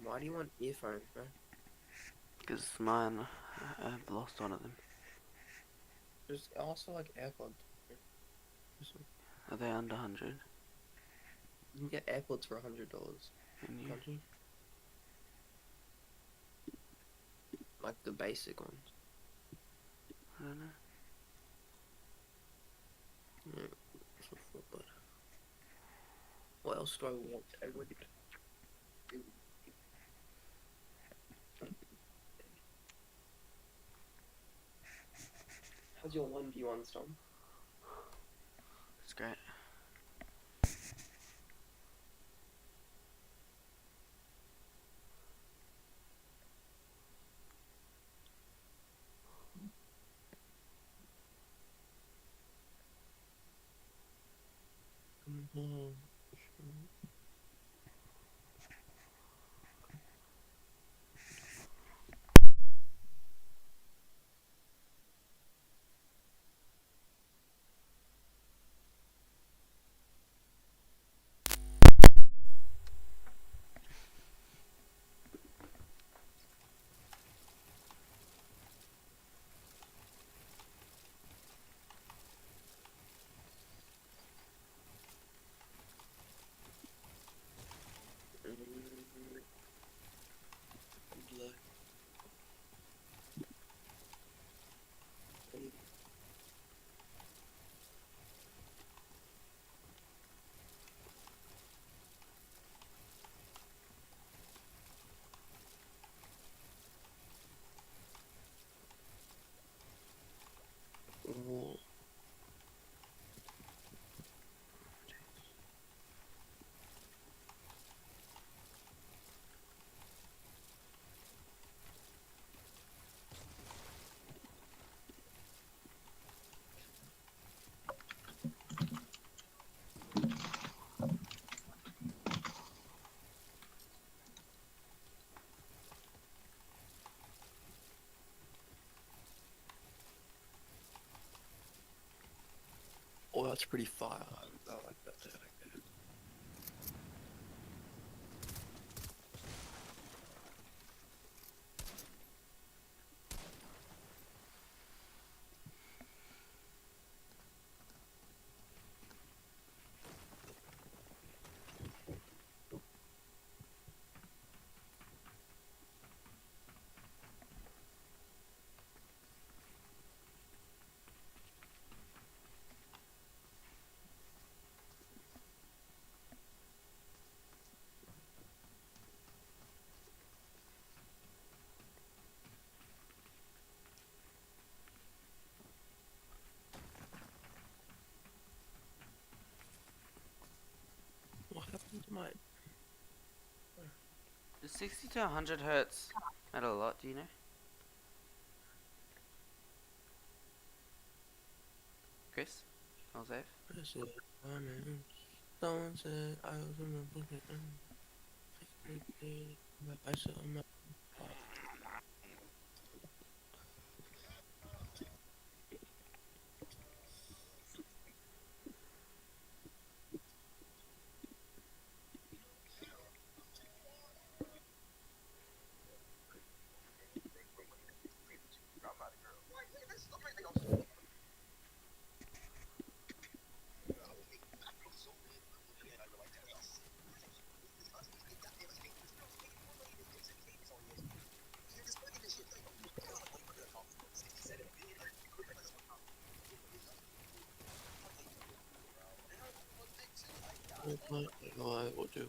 Why do you want earphones, bro? Because mine, I've lost one of them. There's also like AirPods. Are they under 100? You can get AirPods for $100. Can you? Can't you? Like the basic ones. I don't know. Yeah, but what else do I want? How's your 1v1 Storm? It's great. Ooh. Oh, that's pretty fire. I like that. I like that. What happened to my... Does 60 to 100 hertz matter a lot, do you know? Chris? All safe? Someone said I was in the What do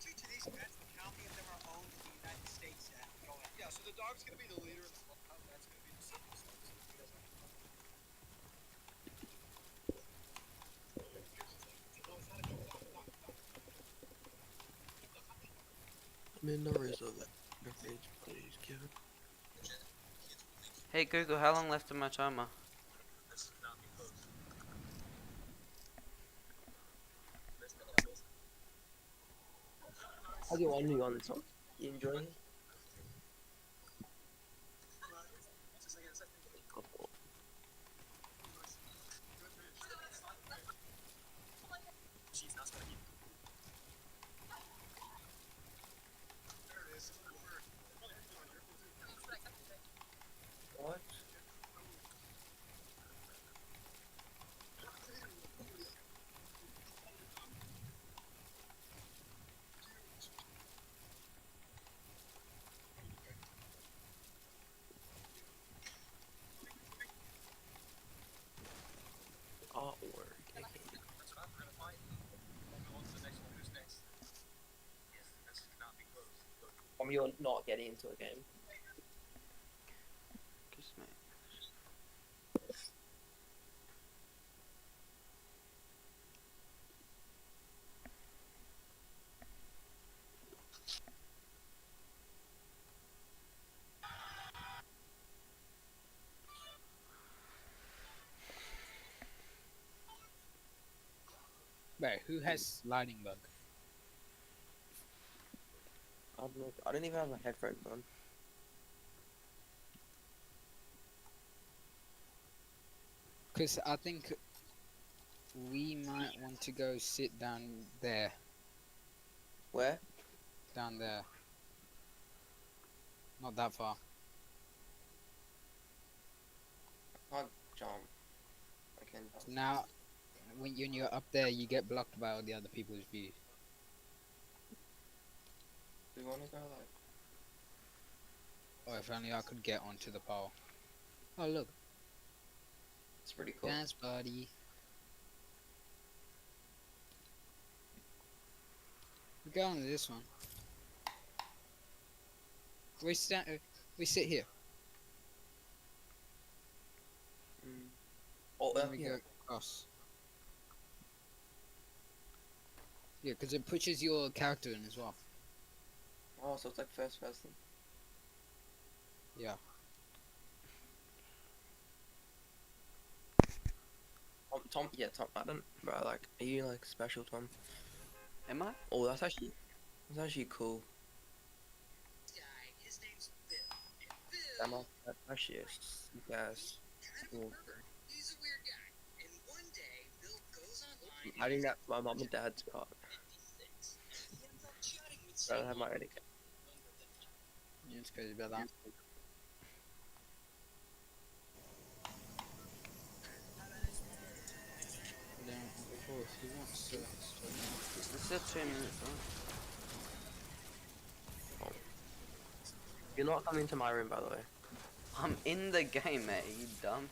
Actually, today's events, how many of them are owned in the United States and going? Yeah, so the dog's gonna be the leader in the clubhouse. That's gonna be the simple stuff. So he doesn't have to talk. I mean, no reason of that. Please give it. Hey Google, how long left in my timer? How's your winding on, Tom? You enjoying it? What? Artwork. You're not getting into a game. Kiss me. Wait, who has lightning bug? I don't know. I don't even have my headphones on. Because I think we might want to go sit down there. Where? Down there. Not that far. I can't jump. I can jump. Now, when you're up there, you get blocked by all the other people's views. Do you want to go like? Oh, if only I could get onto the pole. Oh, look. It's pretty cool. Dance buddy. We go on to this one. We sit here. Oh, Then up we here. go across. Yeah, because it pushes your character in as well. Oh, so it's like first person. Yeah. Tom, yeah, Tom. I don't, bro. Like, are you like special, Tom? Am I? Oh, that's actually cool. His name's Bill. That's actually a sick ass. Cool. He's a weird guy. And one day, Bill goes online. I think that's my mom and dad's car. He ends up chatting with I don't have my own account. Yeah, it's crazy about that. Then, before, if he wants to... It's still 2 minutes, huh? You're not coming to my room, by the way. I'm in the game, mate. Are you dumb?